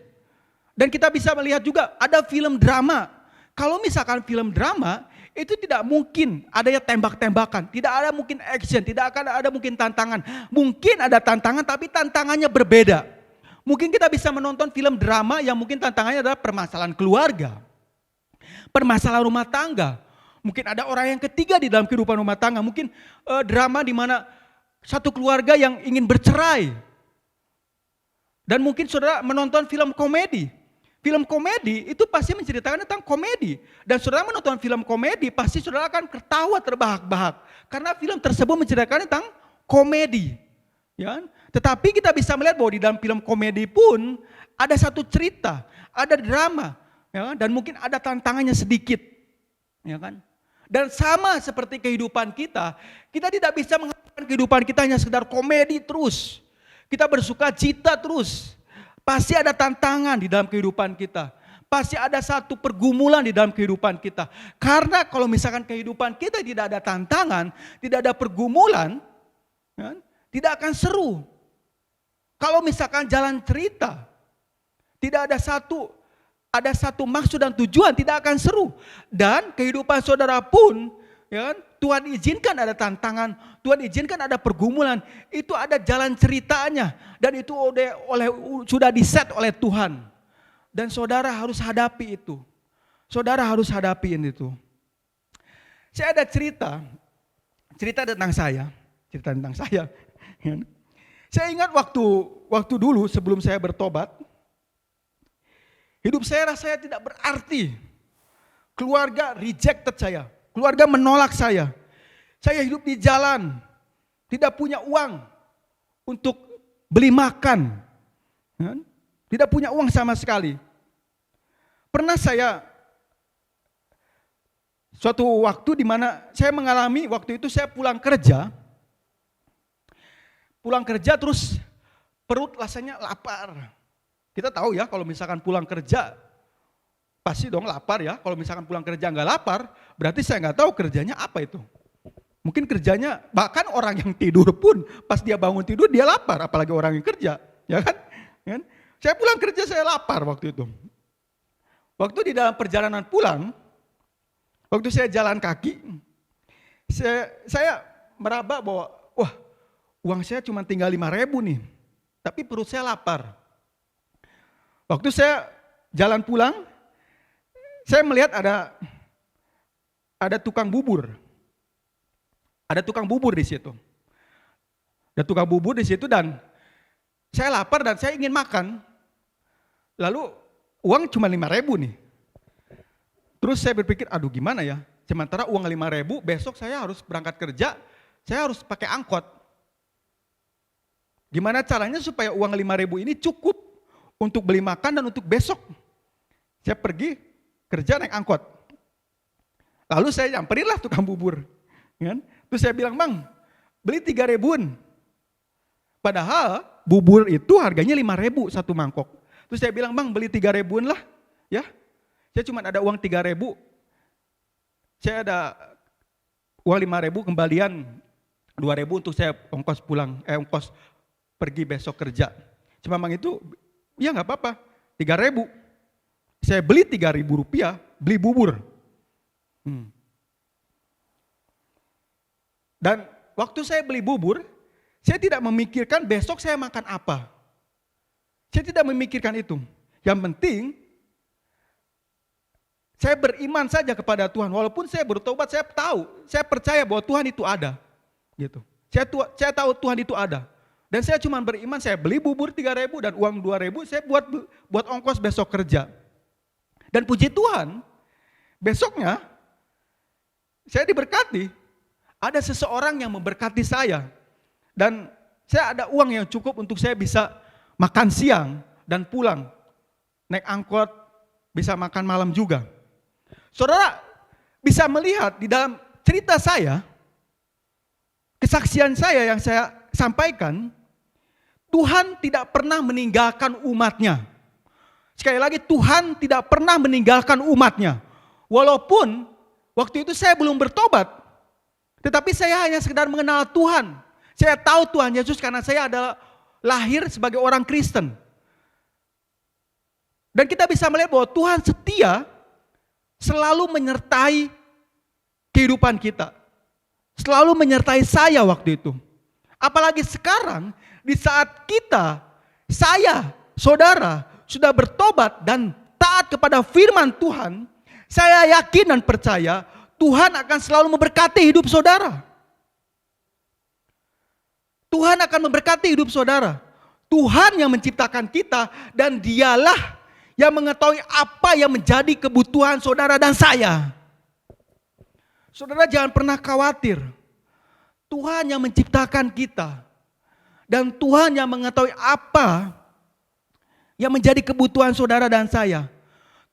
Dan kita bisa melihat juga ada film drama. Kalau misalkan film drama, itu tidak mungkin adanya tembak-tembakan. Tidak ada mungkin action, tidak akan ada mungkin tantangan. Mungkin ada tantangan tapi tantangannya berbeda. Mungkin kita bisa menonton film drama yang mungkin tantangannya adalah permasalahan keluarga. Permasalahan rumah tangga. Mungkin ada orang yang ketiga di dalam kehidupan rumah tangga. Mungkin drama di mana satu keluarga yang ingin bercerai. Dan mungkin saudara menonton film komedi. Film komedi itu pasti menceritakan tentang komedi. Dan saudara menonton film komedi pasti saudara akan tertawa terbahak-bahak. Karena film tersebut menceritakan tentang komedi. Ya. Tetapi kita bisa melihat bahwa di dalam film komedi pun ada satu cerita, ada drama. Ya kan? Dan mungkin ada tantangannya sedikit, ya kan? Dan sama seperti kehidupan kita tidak bisa mengharapkan kehidupan kita hanya sekedar komedi terus. Kita bersuka cita terus. Pasti ada tantangan di dalam kehidupan kita. Pasti ada satu pergumulan di dalam kehidupan kita. Karena kalau misalkan kehidupan kita tidak ada tantangan, tidak ada pergumulan, ya, tidak akan seru. Kalau misalkan jalan cerita, tidak ada satu maksud dan tujuan, tidak akan seru. Dan kehidupan saudara pun, ya kan, Tuhan izinkan ada tantangan, Tuhan izinkan ada pergumulan, itu ada jalan ceritanya. Dan itu sudah diset oleh Tuhan. Dan saudara harus hadapi itu. Saudara harus hadapi itu. Saya ada cerita tentang saya. Saya ingat waktu dulu sebelum saya bertobat, hidup saya rasanya tidak berarti. Keluarga rejected saya. Keluarga menolak saya. Saya hidup di jalan. Tidak punya uang untuk beli makan. Tidak punya uang sama sekali. Pernah saya suatu waktu di mana saya mengalami, waktu itu saya pulang kerja terus perut rasanya lapar. Kita tahu ya kalau misalkan pulang kerja pasti dong lapar ya. Kalau misalkan pulang kerja nggak lapar berarti saya nggak tahu kerjanya apa itu. Mungkin kerjanya, bahkan orang yang tidur pun pas dia bangun tidur dia lapar, apalagi orang yang kerja, ya kan? Ya kan? Saya pulang kerja saya lapar waktu itu. Waktu di dalam perjalanan pulang, waktu saya jalan kaki, saya meraba bahwa wah, uang saya cuma tinggal 5.000 nih, tapi perut saya lapar. Waktu saya jalan pulang, saya melihat ada tukang bubur. Ada tukang bubur di situ. Ada tukang bubur di situ dan saya lapar dan saya ingin makan. Lalu uang cuma 5.000 nih. Terus saya berpikir, aduh gimana ya? Sementara uang 5.000, besok saya harus berangkat kerja, saya harus pakai angkot. Gimana caranya supaya uang 5.000 ini cukup untuk beli makan dan untuk besok? Saya pergi kerja naik angkot. Lalu saya nyamperin lah tukang bubur. Kan? Terus saya bilang, Bang, beli 3.000-an. Padahal bubur itu harganya 5.000 satu mangkok. Terus saya bilang, Bang, beli 3.000-an lah. Ya, saya cuma ada uang 3.000. Saya ada uang 5.000 kembalian 2.000 untuk saya ongkos pulang, ongkos pergi besok kerja. Cuma Bang itu, ya nggak apa-apa, 3.000. Saya beli 3.000 rupiah, beli bubur. Dan waktu saya beli bubur, saya tidak memikirkan besok saya makan apa. Saya tidak memikirkan itu. Yang penting, saya beriman saja kepada Tuhan. Walaupun saya bertobat, saya percaya bahwa Tuhan itu ada. Gitu. Saya tahu Tuhan itu ada. Dan saya cuma beriman, saya beli bubur 3.000 dan uang 2.000 saya buat ongkos besok kerja. Dan puji Tuhan, besoknya saya diberkati. Ada seseorang yang memberkati saya. Dan saya ada uang yang cukup untuk saya bisa makan siang dan pulang. Naik angkot, bisa makan malam juga. Saudara bisa melihat di dalam cerita saya, kesaksian saya yang saya sampaikan, Tuhan tidak pernah meninggalkan umatnya. Sekali lagi, Tuhan tidak pernah meninggalkan umatnya. Walaupun waktu itu saya belum bertobat, tetapi saya hanya sekedar mengenal Tuhan. Saya tahu Tuhan Yesus karena saya adalah lahir sebagai orang Kristen. Dan kita bisa melihat bahwa Tuhan setia selalu menyertai kehidupan kita. Selalu menyertai saya waktu itu. Apalagi sekarang di saat saya, saudara, sudah bertobat dan taat kepada firman Tuhan, saya yakin dan percaya Tuhan akan selalu memberkati hidup saudara. Tuhan akan memberkati hidup saudara. Tuhan yang menciptakan kita dan dialah yang mengetahui apa yang menjadi kebutuhan saudara dan saya. Saudara jangan pernah khawatir. Tuhan yang menciptakan kita. Dan Tuhan yang mengetahui apa yang menjadi kebutuhan saudara dan saya.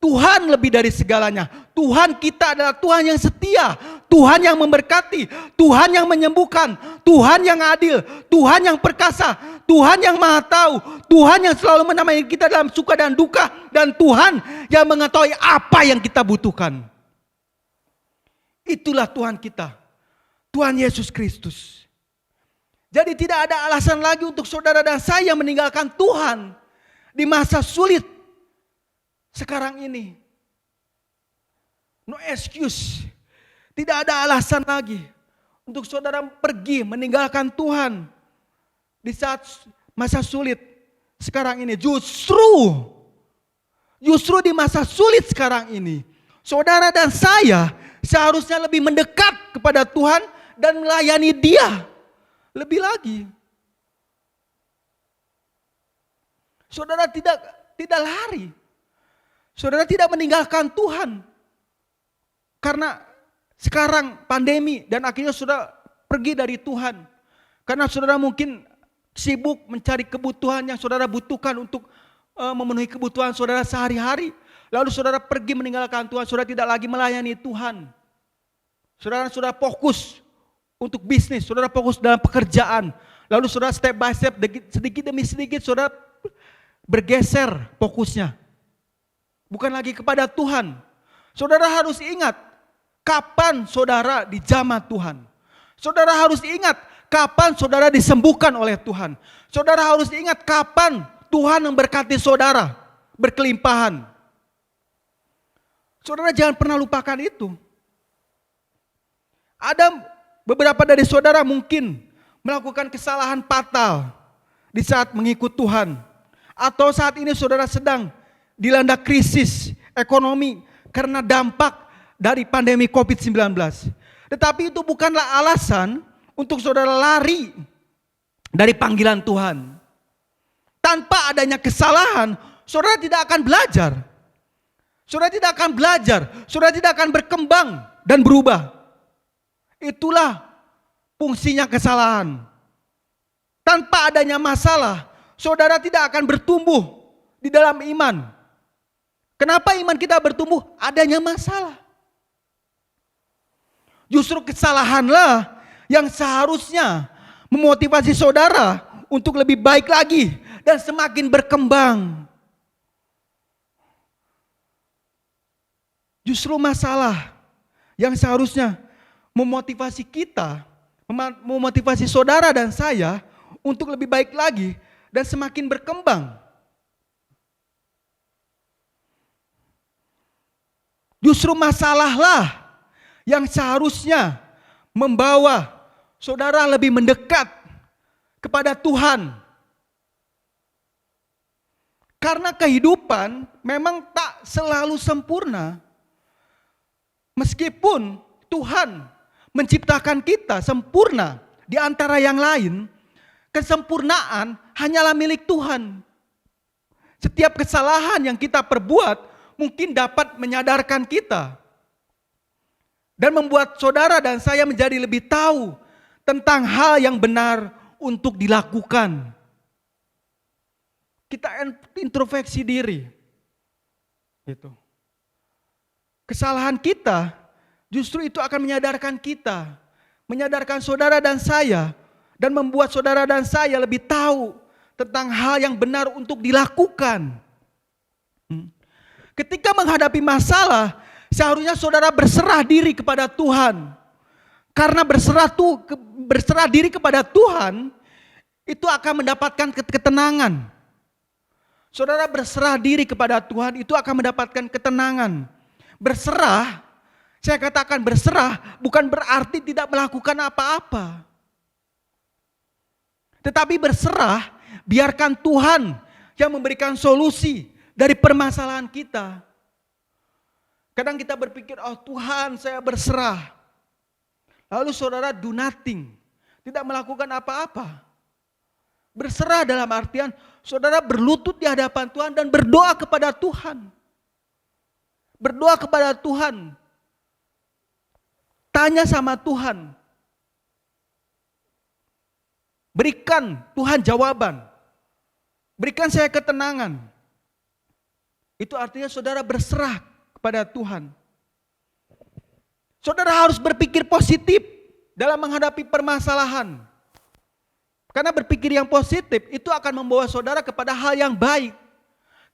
Tuhan lebih dari segalanya. Tuhan kita adalah Tuhan yang setia. Tuhan yang memberkati. Tuhan yang menyembuhkan. Tuhan yang adil. Tuhan yang perkasa. Tuhan yang maha tahu. Tuhan yang selalu menemani kita dalam suka dan duka. Dan Tuhan yang mengetahui apa yang kita butuhkan. Itulah Tuhan kita. Tuhan Yesus Kristus. Jadi tidak ada alasan lagi untuk saudara dan saya meninggalkan Tuhan di masa sulit sekarang ini. No excuse. Tidak ada alasan lagi untuk saudara pergi meninggalkan Tuhan di saat masa sulit sekarang ini. Justru di masa sulit sekarang ini, saudara dan saya seharusnya lebih mendekat kepada Tuhan dan melayani Dia lebih lagi. Saudara tidak lari. Saudara tidak meninggalkan Tuhan. Karena sekarang pandemi dan akhirnya saudara pergi dari Tuhan. Karena saudara mungkin sibuk mencari kebutuhan yang saudara butuhkan untuk memenuhi kebutuhan saudara sehari-hari. Lalu saudara pergi meninggalkan Tuhan, saudara tidak lagi melayani Tuhan. Saudara fokus untuk bisnis, saudara fokus dalam pekerjaan. Lalu saudara step by step, sedikit demi sedikit saudara bergeser fokusnya. Bukan lagi kepada Tuhan. Saudara harus ingat, kapan saudara dijamah Tuhan. Saudara harus ingat kapan saudara disembuhkan oleh Tuhan. Saudara harus ingat kapan Tuhan memberkati saudara berkelimpahan. Saudara jangan pernah lupakan itu. Ada beberapa dari saudara mungkin melakukan kesalahan fatal di saat mengikut Tuhan. Atau saat ini saudara sedang dilanda krisis ekonomi karena dampak dari pandemi COVID-19. Tetapi itu bukanlah alasan untuk saudara lari dari panggilan Tuhan. Tanpa adanya kesalahan, saudara tidak akan belajar. Saudara tidak akan belajar, saudara tidak akan berkembang dan berubah. Itulah fungsinya kesalahan. Tanpa adanya masalah, saudara tidak akan bertumbuh di dalam iman. Kenapa iman kita bertumbuh? Adanya masalah. Justru kesalahanlah yang seharusnya memotivasi saudara untuk lebih baik lagi dan semakin berkembang. Justru masalah yang seharusnya memotivasi kita, memotivasi saudara dan saya untuk lebih baik lagi dan semakin berkembang. Justru masalahlah yang seharusnya membawa saudara lebih mendekat kepada Tuhan. Karena kehidupan memang tak selalu sempurna. Meskipun Tuhan menciptakan kita sempurna di antara yang lain, kesempurnaan hanyalah milik Tuhan. Setiap kesalahan yang kita perbuat mungkin dapat menyadarkan kita dan membuat saudara dan saya menjadi lebih tahu tentang hal yang benar untuk dilakukan. Kita introspeksi diri. Gitu. Kesalahan kita justru itu akan menyadarkan kita, menyadarkan saudara dan saya, dan membuat saudara dan saya lebih tahu tentang hal yang benar untuk dilakukan. Ketika menghadapi masalah, seharusnya saudara berserah diri kepada Tuhan. Karena berserah diri kepada Tuhan, itu akan mendapatkan ketenangan. Saudara berserah diri kepada Tuhan, itu akan mendapatkan ketenangan. Berserah, saya katakan berserah bukan berarti tidak melakukan apa-apa. Tetapi berserah, biarkan Tuhan yang memberikan solusi dari permasalahan kita. Kadang kita berpikir, oh Tuhan saya berserah. Lalu saudara do nothing, tidak melakukan apa-apa. Berserah dalam artian saudara berlutut di hadapan Tuhan dan berdoa kepada Tuhan. Berdoa kepada Tuhan. Tanya sama Tuhan. Berikan Tuhan jawaban. Berikan saya ketenangan. Itu artinya saudara berserah kepada Tuhan. Saudara harus berpikir positif dalam menghadapi permasalahan. Karena berpikir yang positif itu akan membawa saudara kepada hal yang baik.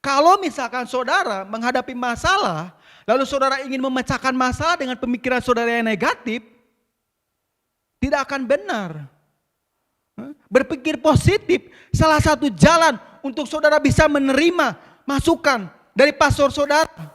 Kalau misalkan saudara menghadapi masalah, lalu saudara ingin memecahkan masalah dengan pemikiran saudara yang negatif, tidak akan benar. Berpikir positif salah satu jalan untuk saudara bisa menerima masukan dari pastor saudara.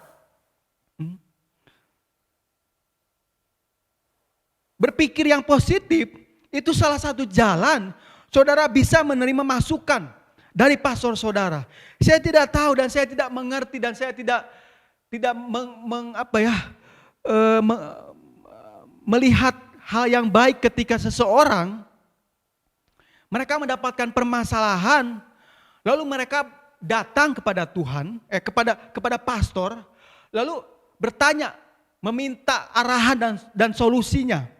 Berpikir yang positif itu salah satu jalan saudara bisa menerima masukan dari pastor saudara. Saya tidak tahu dan saya tidak mengerti dan saya tidak melihat hal yang baik ketika seseorang mereka mendapatkan permasalahan lalu mereka datang kepada Tuhan, kepada pastor, lalu bertanya, meminta arahan dan solusinya.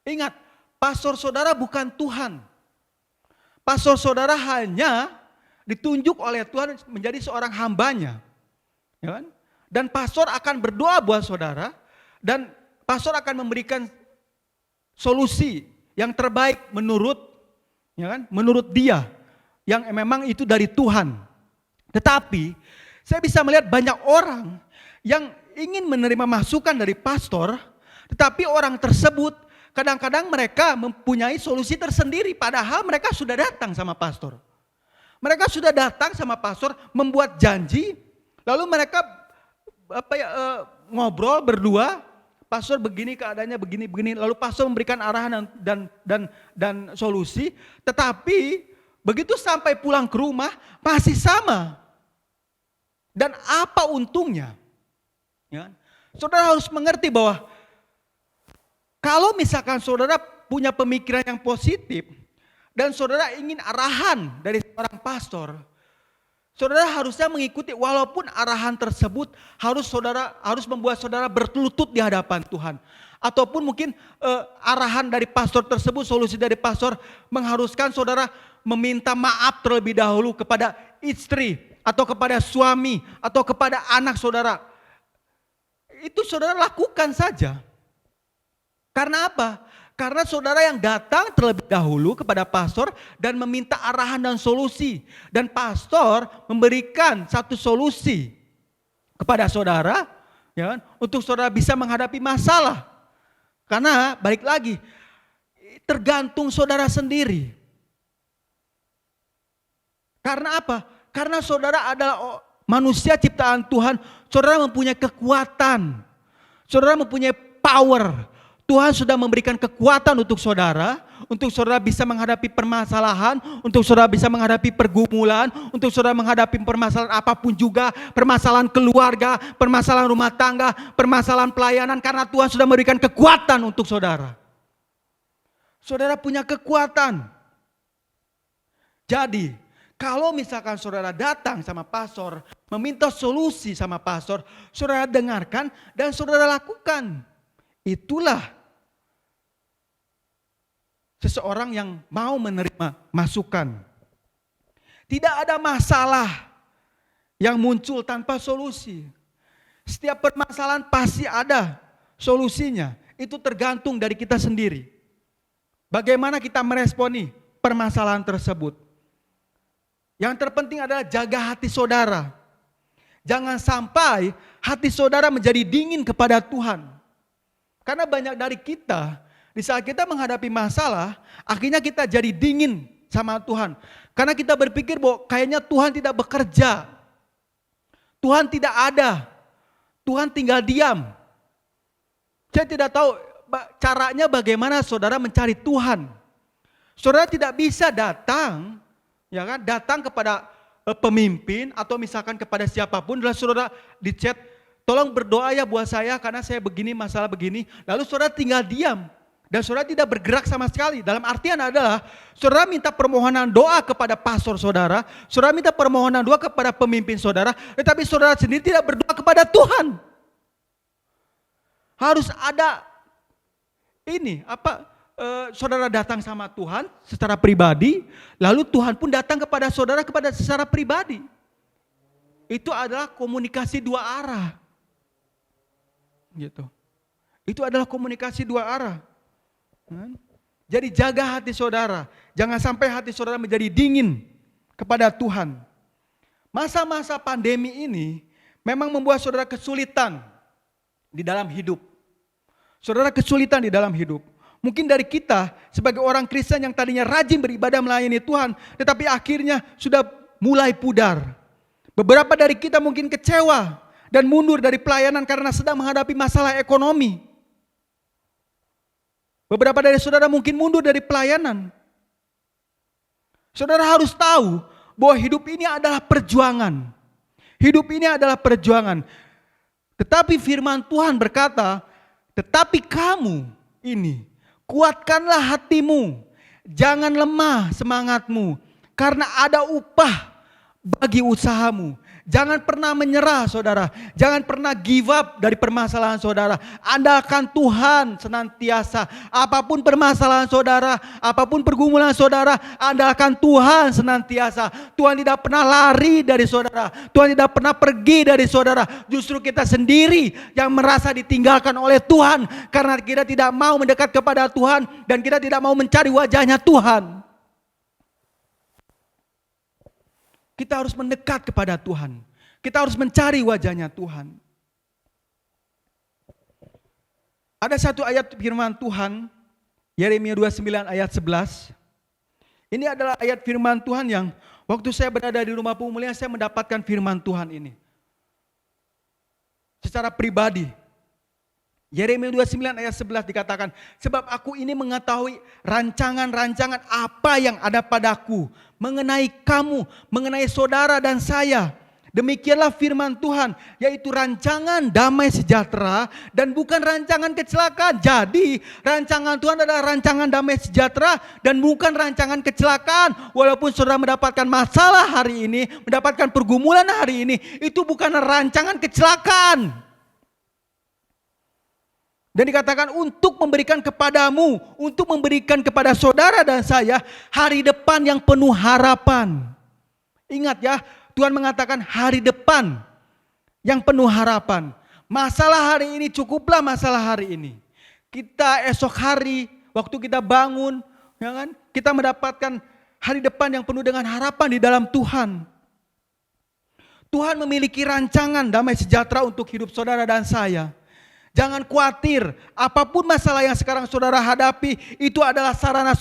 Ingat, pastor saudara bukan Tuhan. Pastor saudara hanya ditunjuk oleh Tuhan menjadi seorang hambanya. Ya kan? Dan pastor akan berdoa buat saudara dan pastor akan memberikan solusi yang terbaik menurut dia yang memang itu dari Tuhan. Tetapi saya bisa melihat banyak orang yang ingin menerima masukan dari pastor Tetapi orang tersebut kadang-kadang mereka mempunyai solusi tersendiri padahal mereka sudah datang sama pastor. Mereka sudah datang sama pastor membuat janji, lalu mereka ngobrol berdua, pastor begini keadaannya begini, lalu pastor memberikan arahan dan solusi, tetapi begitu sampai pulang ke rumah masih sama. Dan apa untungnya? Ya. Saudara harus mengerti bahwa kalau misalkan saudara punya pemikiran yang positif dan saudara ingin arahan dari seorang pastor, saudara harusnya mengikuti walaupun arahan tersebut harus membuat saudara berlutut di hadapan Tuhan. Ataupun mungkin arahan dari pastor tersebut, solusi dari pastor mengharuskan saudara meminta maaf terlebih dahulu kepada istri atau kepada suami atau kepada anak saudara. Itu saudara lakukan saja. Karena apa? Karena saudara yang datang terlebih dahulu kepada pastor dan meminta arahan dan solusi. Dan pastor memberikan satu solusi kepada saudara, ya, untuk saudara bisa menghadapi masalah. Karena balik lagi, tergantung saudara sendiri. Karena apa? Karena saudara adalah manusia ciptaan Tuhan, saudara mempunyai kekuatan, saudara mempunyai power. Tuhan sudah memberikan kekuatan untuk saudara bisa menghadapi permasalahan, untuk saudara bisa menghadapi pergumulan, untuk saudara menghadapi permasalahan apapun juga, permasalahan keluarga, permasalahan rumah tangga, permasalahan pelayanan, karena Tuhan sudah memberikan kekuatan untuk saudara. Saudara punya kekuatan. Jadi, kalau misalkan saudara datang sama pastor, meminta solusi sama pastor, saudara dengarkan dan saudara lakukan. Itulah seseorang yang mau menerima masukan. Tidak ada masalah yang muncul tanpa solusi. Setiap permasalahan pasti ada solusinya. Itu tergantung dari kita sendiri. Bagaimana kita meresponi permasalahan tersebut. Yang terpenting adalah jaga hati saudara. Jangan sampai hati saudara menjadi dingin kepada Tuhan. Karena banyak dari kita, di saat kita menghadapi masalah, akhirnya kita jadi dingin sama Tuhan. Karena kita berpikir bahwa kayaknya Tuhan tidak bekerja. Tuhan tidak ada. Tuhan tinggal diam. Saya tidak tahu caranya bagaimana saudara mencari Tuhan. Saudara tidak bisa datang, ya kan, datang kepada pemimpin atau misalkan kepada siapapun, adalah saudara di chat, tolong berdoa ya buat saya karena saya begini, masalah begini. Lalu saudara tinggal diam dan saudara tidak bergerak sama sekali. Dalam artian adalah saudara minta permohonan doa kepada pastor saudara minta permohonan doa kepada pemimpin saudara, tetapi saudara sendiri tidak berdoa kepada Tuhan. Harus ada ini, saudara datang sama Tuhan secara pribadi, lalu Tuhan pun datang kepada saudara secara pribadi. Itu adalah komunikasi dua arah. Gitu. Itu adalah komunikasi dua arah. Jadi jaga hati saudara, jangan sampai hati saudara menjadi dingin kepada Tuhan. Masa-masa pandemi ini memang membuat saudara kesulitan di dalam hidup. Saudara kesulitan di dalam hidup. Mungkin dari kita sebagai orang Kristen yang tadinya rajin beribadah melayani Tuhan, tetapi akhirnya sudah mulai pudar. Beberapa dari kita mungkin kecewa dan mundur dari pelayanan karena sedang menghadapi masalah ekonomi. Beberapa dari saudara mungkin mundur dari pelayanan. Saudara harus tahu bahwa hidup ini adalah perjuangan. Hidup ini adalah perjuangan. Tetapi firman Tuhan berkata, tetapi kamu ini, kuatkanlah hatimu, jangan lemah semangatmu, karena ada upah bagi usahamu. Jangan pernah menyerah saudara, jangan pernah give up dari permasalahan saudara. Andalkan Tuhan senantiasa. Apapun permasalahan saudara, apapun pergumulan saudara, andalkan Tuhan senantiasa. Tuhan tidak pernah lari dari saudara, Tuhan tidak pernah pergi dari saudara. Justru kita sendiri yang merasa ditinggalkan oleh Tuhan, karena kita tidak mau mendekat kepada Tuhan dan kita tidak mau mencari wajahnya Tuhan. Kita harus mendekat kepada Tuhan. Kita harus mencari wajahnya Tuhan. Ada satu ayat firman Tuhan, Yeremia 29 ayat 11. Ini adalah ayat firman Tuhan yang waktu saya berada di rumah pemulihan, saya mendapatkan firman Tuhan ini. Secara pribadi. Yeremia 29 ayat 11 dikatakan, sebab aku ini mengetahui rancangan-rancangan apa yang ada padaku, mengenai kamu, mengenai saudara dan saya. Demikianlah firman Tuhan, yaitu rancangan damai sejahtera dan bukan rancangan kecelakaan. Jadi rancangan Tuhan adalah rancangan damai sejahtera dan bukan rancangan kecelakaan. Walaupun saudara mendapatkan masalah hari ini, mendapatkan pergumulan hari ini, itu bukan rancangan kecelakaan. Dan dikatakan untuk memberikan kepadamu, untuk memberikan kepada saudara dan saya hari depan yang penuh harapan. Ingat ya, Tuhan mengatakan hari depan yang penuh harapan. Masalah hari ini cukuplah masalah hari ini. Kita esok hari waktu kita bangun, ya kan, kita mendapatkan hari depan yang penuh dengan harapan di dalam Tuhan. Tuhan memiliki rancangan damai sejahtera untuk hidup saudara dan saya. Jangan khawatir, apapun masalah yang sekarang saudara hadapi, itu adalah sarana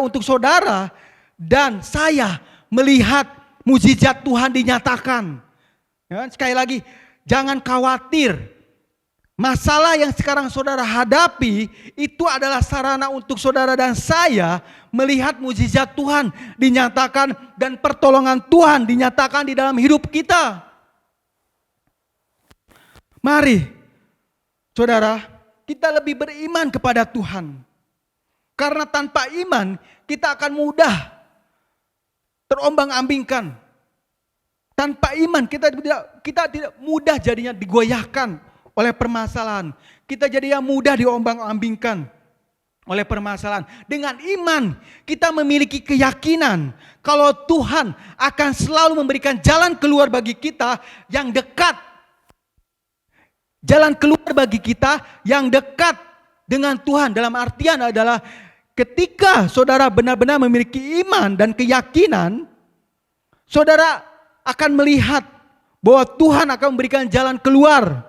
untuk saudara dan saya melihat mujizat Tuhan dinyatakan. Ya, sekali lagi, jangan khawatir. Masalah yang sekarang saudara hadapi, itu adalah sarana untuk saudara dan saya melihat mujizat Tuhan dinyatakan dan pertolongan Tuhan dinyatakan di dalam hidup kita. Mari, saudara, kita lebih beriman kepada Tuhan. Karena tanpa iman, kita akan mudah terombang-ambingkan. Tanpa iman, kita tidak mudah jadinya digoyahkan oleh permasalahan. Kita jadinya mudah diombang-ambingkan oleh permasalahan. Dengan iman, kita memiliki keyakinan kalau Tuhan akan selalu memberikan jalan keluar bagi kita yang dekat. Jalan keluar bagi kita yang dekat dengan Tuhan. Dalam artian adalah ketika saudara benar-benar memiliki iman dan keyakinan, saudara akan melihat bahwa Tuhan akan memberikan jalan keluar.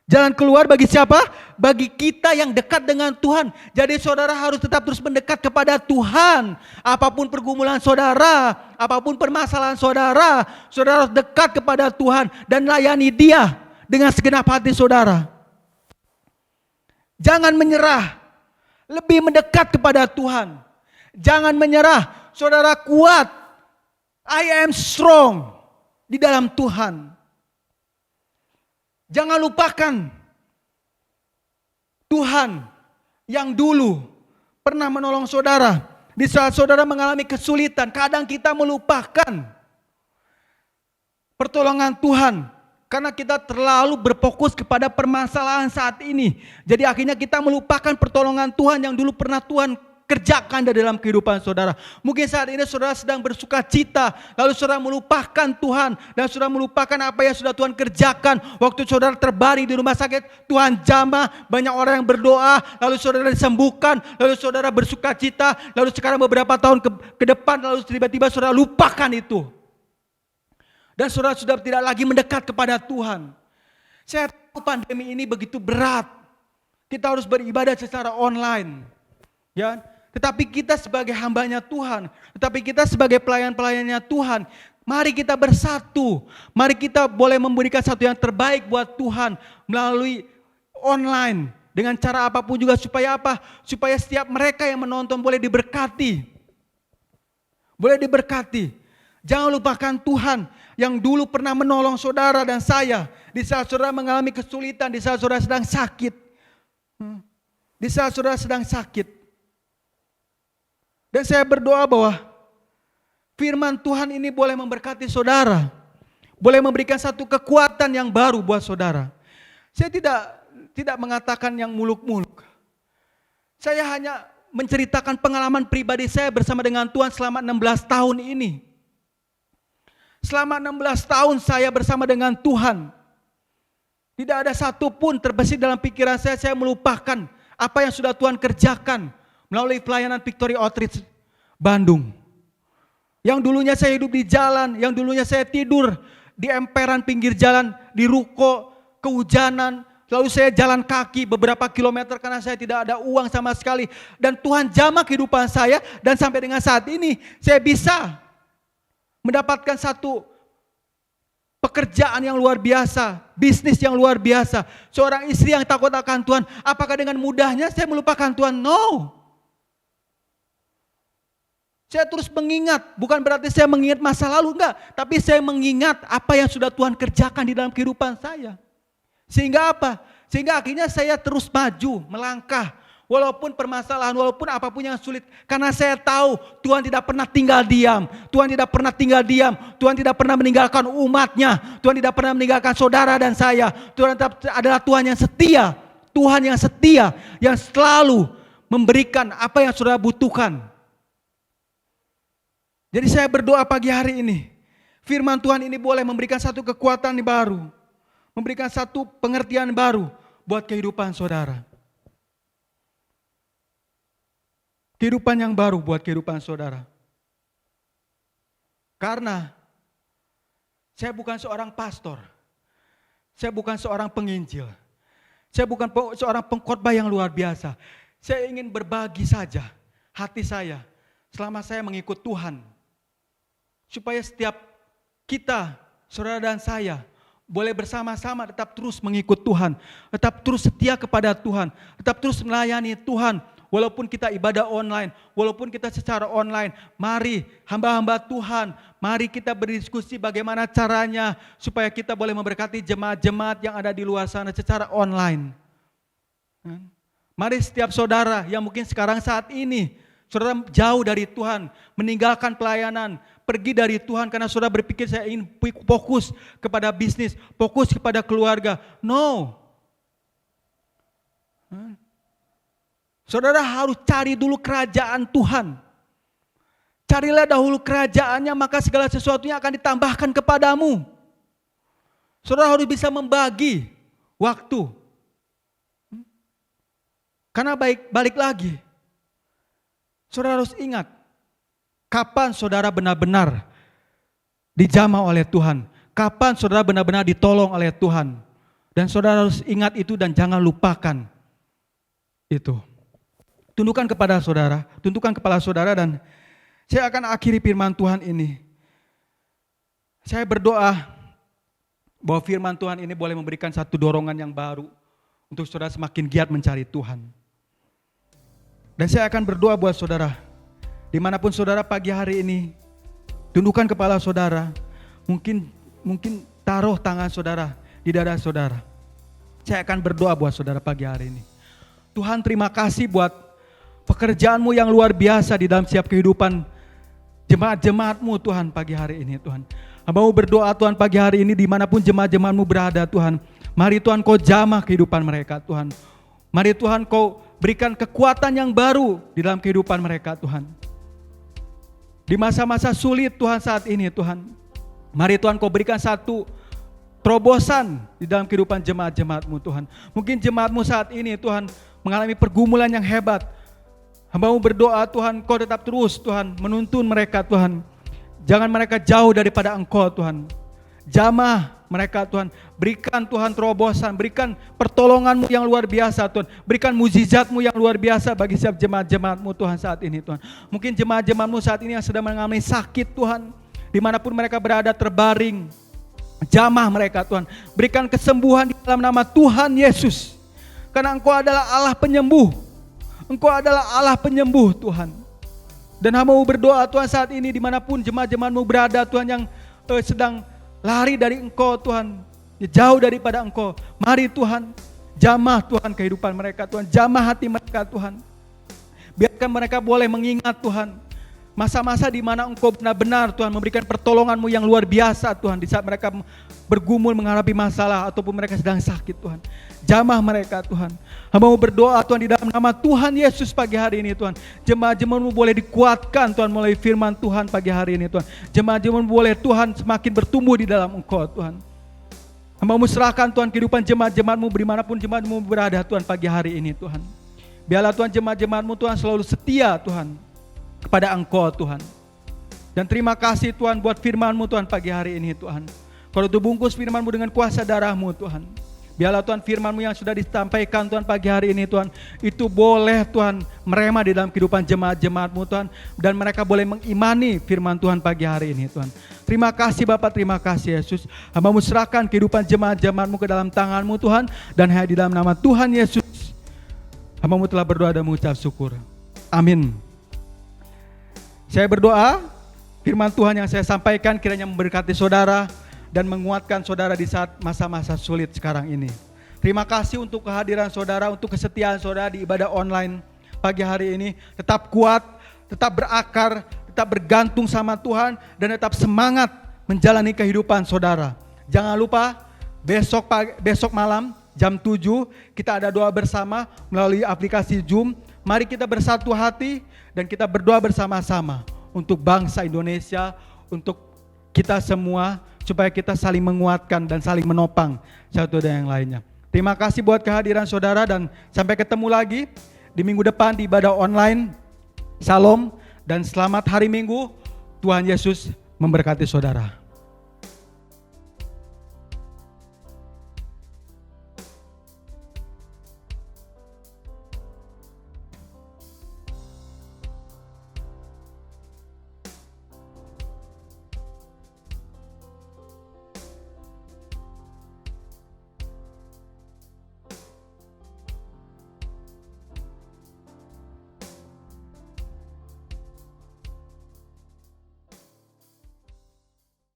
Jalan keluar bagi siapa? Bagi kita yang dekat dengan Tuhan. Jadi saudara harus tetap terus mendekat kepada Tuhan. Apapun pergumulan saudara, apapun permasalahan saudara, saudara harus dekat kepada Tuhan dan layani Dia dengan segenap hati saudara. Jangan menyerah, lebih mendekat kepada Tuhan. Jangan menyerah, saudara kuat. I am strong di dalam Tuhan. Jangan lupakan Tuhan yang dulu pernah menolong saudara. Di saat saudara mengalami kesulitan, kadang kita melupakan pertolongan Tuhan. Karena kita terlalu berfokus kepada permasalahan saat ini. Jadi akhirnya kita melupakan pertolongan Tuhan yang dulu pernah Tuhan kerjakan di dalam kehidupan saudara. Mungkin saat ini saudara sedang bersuka cita, lalu saudara melupakan Tuhan dan saudara melupakan apa yang sudah Tuhan kerjakan. Waktu saudara terbaring di rumah sakit, Tuhan jamah, banyak orang yang berdoa, lalu saudara disembuhkan, lalu saudara bersuka cita, lalu sekarang beberapa tahun ke depan, lalu tiba-tiba saudara lupakan itu. Dan saudara sudah tidak lagi mendekat kepada Tuhan. Saya tahu pandemi ini begitu berat. Kita harus beribadah secara online. Ya, tetapi kita sebagai hambanya Tuhan, tetapi kita sebagai pelayan-pelayannya Tuhan, mari kita bersatu. Mari kita boleh memberikan satu yang terbaik buat Tuhan melalui online. Dengan cara apapun juga supaya apa? Supaya setiap mereka yang menonton boleh diberkati. Boleh diberkati. Jangan lupakan Tuhan yang dulu pernah menolong saudara dan saya di saat saudara mengalami kesulitan, di saat saudara sedang sakit. Di saat saudara sedang sakit. Dan saya berdoa bahwa firman Tuhan ini boleh memberkati saudara. Boleh memberikan satu kekuatan yang baru buat saudara. Saya tidak mengatakan yang muluk-muluk. Saya hanya menceritakan pengalaman pribadi saya bersama dengan Tuhan selama 16 tahun ini. Selama 16 tahun saya bersama dengan Tuhan. Tidak ada satu pun terbesit dalam pikiran saya melupakan apa yang sudah Tuhan kerjakan melalui pelayanan Victory Outreach Bandung. Yang dulunya saya hidup di jalan, yang dulunya saya tidur di emperan pinggir jalan, di ruko, kehujanan, lalu saya jalan kaki beberapa kilometer karena saya tidak ada uang sama sekali. Dan Tuhan jamah kehidupan saya dan sampai dengan saat ini saya bisa mendapatkan satu pekerjaan yang luar biasa, bisnis yang luar biasa. Seorang istri yang takut akan Tuhan. Apakah dengan mudahnya saya melupakan Tuhan? No. Saya terus mengingat, bukan berarti saya mengingat masa lalu, enggak. Tapi saya mengingat apa yang sudah Tuhan kerjakan di dalam kehidupan saya. Sehingga apa? Sehingga akhirnya saya terus maju, melangkah. Walaupun permasalahan, walaupun apapun yang sulit. Karena saya tahu Tuhan tidak pernah tinggal diam. Tuhan tidak pernah tinggal diam. Tuhan tidak pernah meninggalkan umatnya. Tuhan tidak pernah meninggalkan saudara dan saya. Tuhan adalah Tuhan yang setia. Tuhan yang setia. Yang selalu memberikan apa yang saudara butuhkan. Jadi saya berdoa pagi hari ini. Firman Tuhan ini boleh memberikan satu kekuatan baru. Memberikan satu pengertian baru buat kehidupan saudara. Kehidupan yang baru buat kehidupan saudara. Karena saya bukan seorang pastor. Saya bukan seorang penginjil. Saya bukan seorang pengkhotbah yang luar biasa. Saya ingin berbagi saja hati saya selama saya mengikut Tuhan. Supaya setiap kita, saudara dan saya, boleh bersama-sama tetap terus mengikut Tuhan. Tetap terus setia kepada Tuhan. Tetap terus melayani Tuhan. Walaupun kita ibadah online, walaupun kita secara online, mari hamba-hamba Tuhan, mari kita berdiskusi bagaimana caranya supaya kita boleh memberkati jemaat-jemaat yang ada di luar sana secara online. Mari setiap saudara yang mungkin sekarang saat ini, saudara jauh dari Tuhan, meninggalkan pelayanan, pergi dari Tuhan karena saudara berpikir saya ingin fokus kepada bisnis, fokus kepada keluarga. No. Saudara harus cari dulu kerajaan Tuhan. Carilah dahulu kerajaannya, maka segala sesuatunya akan ditambahkan kepadamu. Saudara harus bisa membagi waktu. Karena balik lagi, saudara harus ingat, kapan saudara benar-benar dijamah oleh Tuhan. Kapan saudara benar-benar ditolong oleh Tuhan. Dan saudara harus ingat itu dan jangan lupakan itu. Tundukkan kepada saudara, tundukkan kepala saudara dan saya akan akhiri firman Tuhan ini. Saya berdoa bahwa firman Tuhan ini boleh memberikan satu dorongan yang baru untuk saudara semakin giat mencari Tuhan. Dan saya akan berdoa buat saudara, dimanapun saudara pagi hari ini, tundukkan kepala saudara, mungkin taruh tangan saudara di dada saudara. Saya akan berdoa buat saudara pagi hari ini. Tuhan terima kasih buat pekerjaanmu yang luar biasa di dalam setiap kehidupan jemaat-jemaatmu Tuhan pagi hari ini Tuhan. Hamba-Mu berdoa Tuhan pagi hari ini dimanapun jemaat-jemaat-Mu berada Tuhan. Mari Tuhan Kau jamah kehidupan mereka Tuhan. Mari Tuhan Kau berikan kekuatan yang baru di dalam kehidupan mereka Tuhan. Di masa-masa sulit Tuhan saat ini Tuhan. Mari Tuhan Kau berikan satu terobosan di dalam kehidupan jemaat-jemaat-Mu Tuhan. Mungkin jemaat-Mu saat ini Tuhan mengalami pergumulan yang hebat. Hamba-Mu berdoa Tuhan, Kau tetap terus Tuhan menuntun mereka Tuhan. Jangan mereka jauh daripada Engkau Tuhan. Jamah mereka Tuhan. Berikan Tuhan terobosan, berikan pertolongan-Mu yang luar biasa Tuhan. Berikan mukjizat-Mu yang luar biasa bagi setiap jemaat-jemaat-Mu Tuhan saat ini Tuhan. Mungkin jemaat-jemaat-Mu saat ini yang sedang mengalami sakit Tuhan. Dimanapun mereka berada terbaring. Jamah mereka Tuhan. Berikan kesembuhan di dalam nama Tuhan Yesus. Karena Engkau adalah Allah penyembuh. Engkau adalah Allah penyembuh Tuhan. Dan hamba-Mu berdoa Tuhan saat ini dimanapun jemaat-jemaat-Mu berada Tuhan yang sedang lari dari Engkau Tuhan. Jauh daripada Engkau. Mari Tuhan jamah Tuhan kehidupan mereka Tuhan. Jamah hati mereka Tuhan. Biarkan mereka boleh mengingat Tuhan. Masa-masa di mana Engkau benar-benar Tuhan memberikan pertolongan-Mu yang luar biasa Tuhan. Di saat mereka bergumul menghadapi masalah ataupun mereka sedang sakit Tuhan. Jamah mereka Tuhan. Hamba-Mu berdoa Tuhan di dalam nama Tuhan Yesus pagi hari ini Tuhan. Jemaat-jemaat-Mu boleh dikuatkan Tuhan melalui firman Tuhan pagi hari ini Tuhan. Jemaat-jemaat-Mu boleh Tuhan semakin bertumbuh di dalam Engkau Tuhan. Hamba-Mu serahkan Tuhan kehidupan jemaat-jemaat-Mu dimanapun jemaat-Mu berada Tuhan pagi hari ini Tuhan. Biarlah Tuhan jemaat-jemaat-Mu Tuhan selalu setia Tuhan kepada Engkau Tuhan. Dan terima kasih Tuhan buat firman-Mu Tuhan pagi hari ini Tuhan. Kalau itu bungkus firman-Mu dengan kuasa darah-Mu Tuhan. Biarlah Tuhan firman-Mu yang sudah disampaikan Tuhan pagi hari ini Tuhan, itu boleh Tuhan merema di dalam kehidupan jemaat-jemaat-Mu Tuhan, dan mereka boleh mengimani firman Tuhan pagi hari ini Tuhan. Terima kasih Bapak, terima kasih Yesus. Hamba-Mu serahkan kehidupan jemaat-jemaat-Mu ke dalam tangan-Mu Tuhan, dan hanya di dalam nama Tuhan Yesus hamba-Mu telah berdoa dan mengucap syukur. Amin. Saya berdoa firman Tuhan yang saya sampaikan kiranya memberkati saudara dan menguatkan saudara di saat masa-masa sulit sekarang ini. Terima kasih untuk kehadiran saudara, untuk kesetiaan saudara di ibadah online pagi hari ini. Tetap kuat, tetap berakar, tetap bergantung sama Tuhan, dan tetap semangat menjalani kehidupan saudara. Jangan lupa besok malam jam 7 kita ada doa bersama melalui aplikasi Zoom. Mari kita bersatu hati dan kita berdoa bersama-sama untuk bangsa Indonesia, untuk kita semua, supaya kita saling menguatkan dan saling menopang satu dan yang lainnya. Terima kasih buat kehadiran saudara, dan sampai ketemu lagi di minggu depan di ibadah online. Salam dan selamat hari Minggu. Tuhan Yesus memberkati saudara.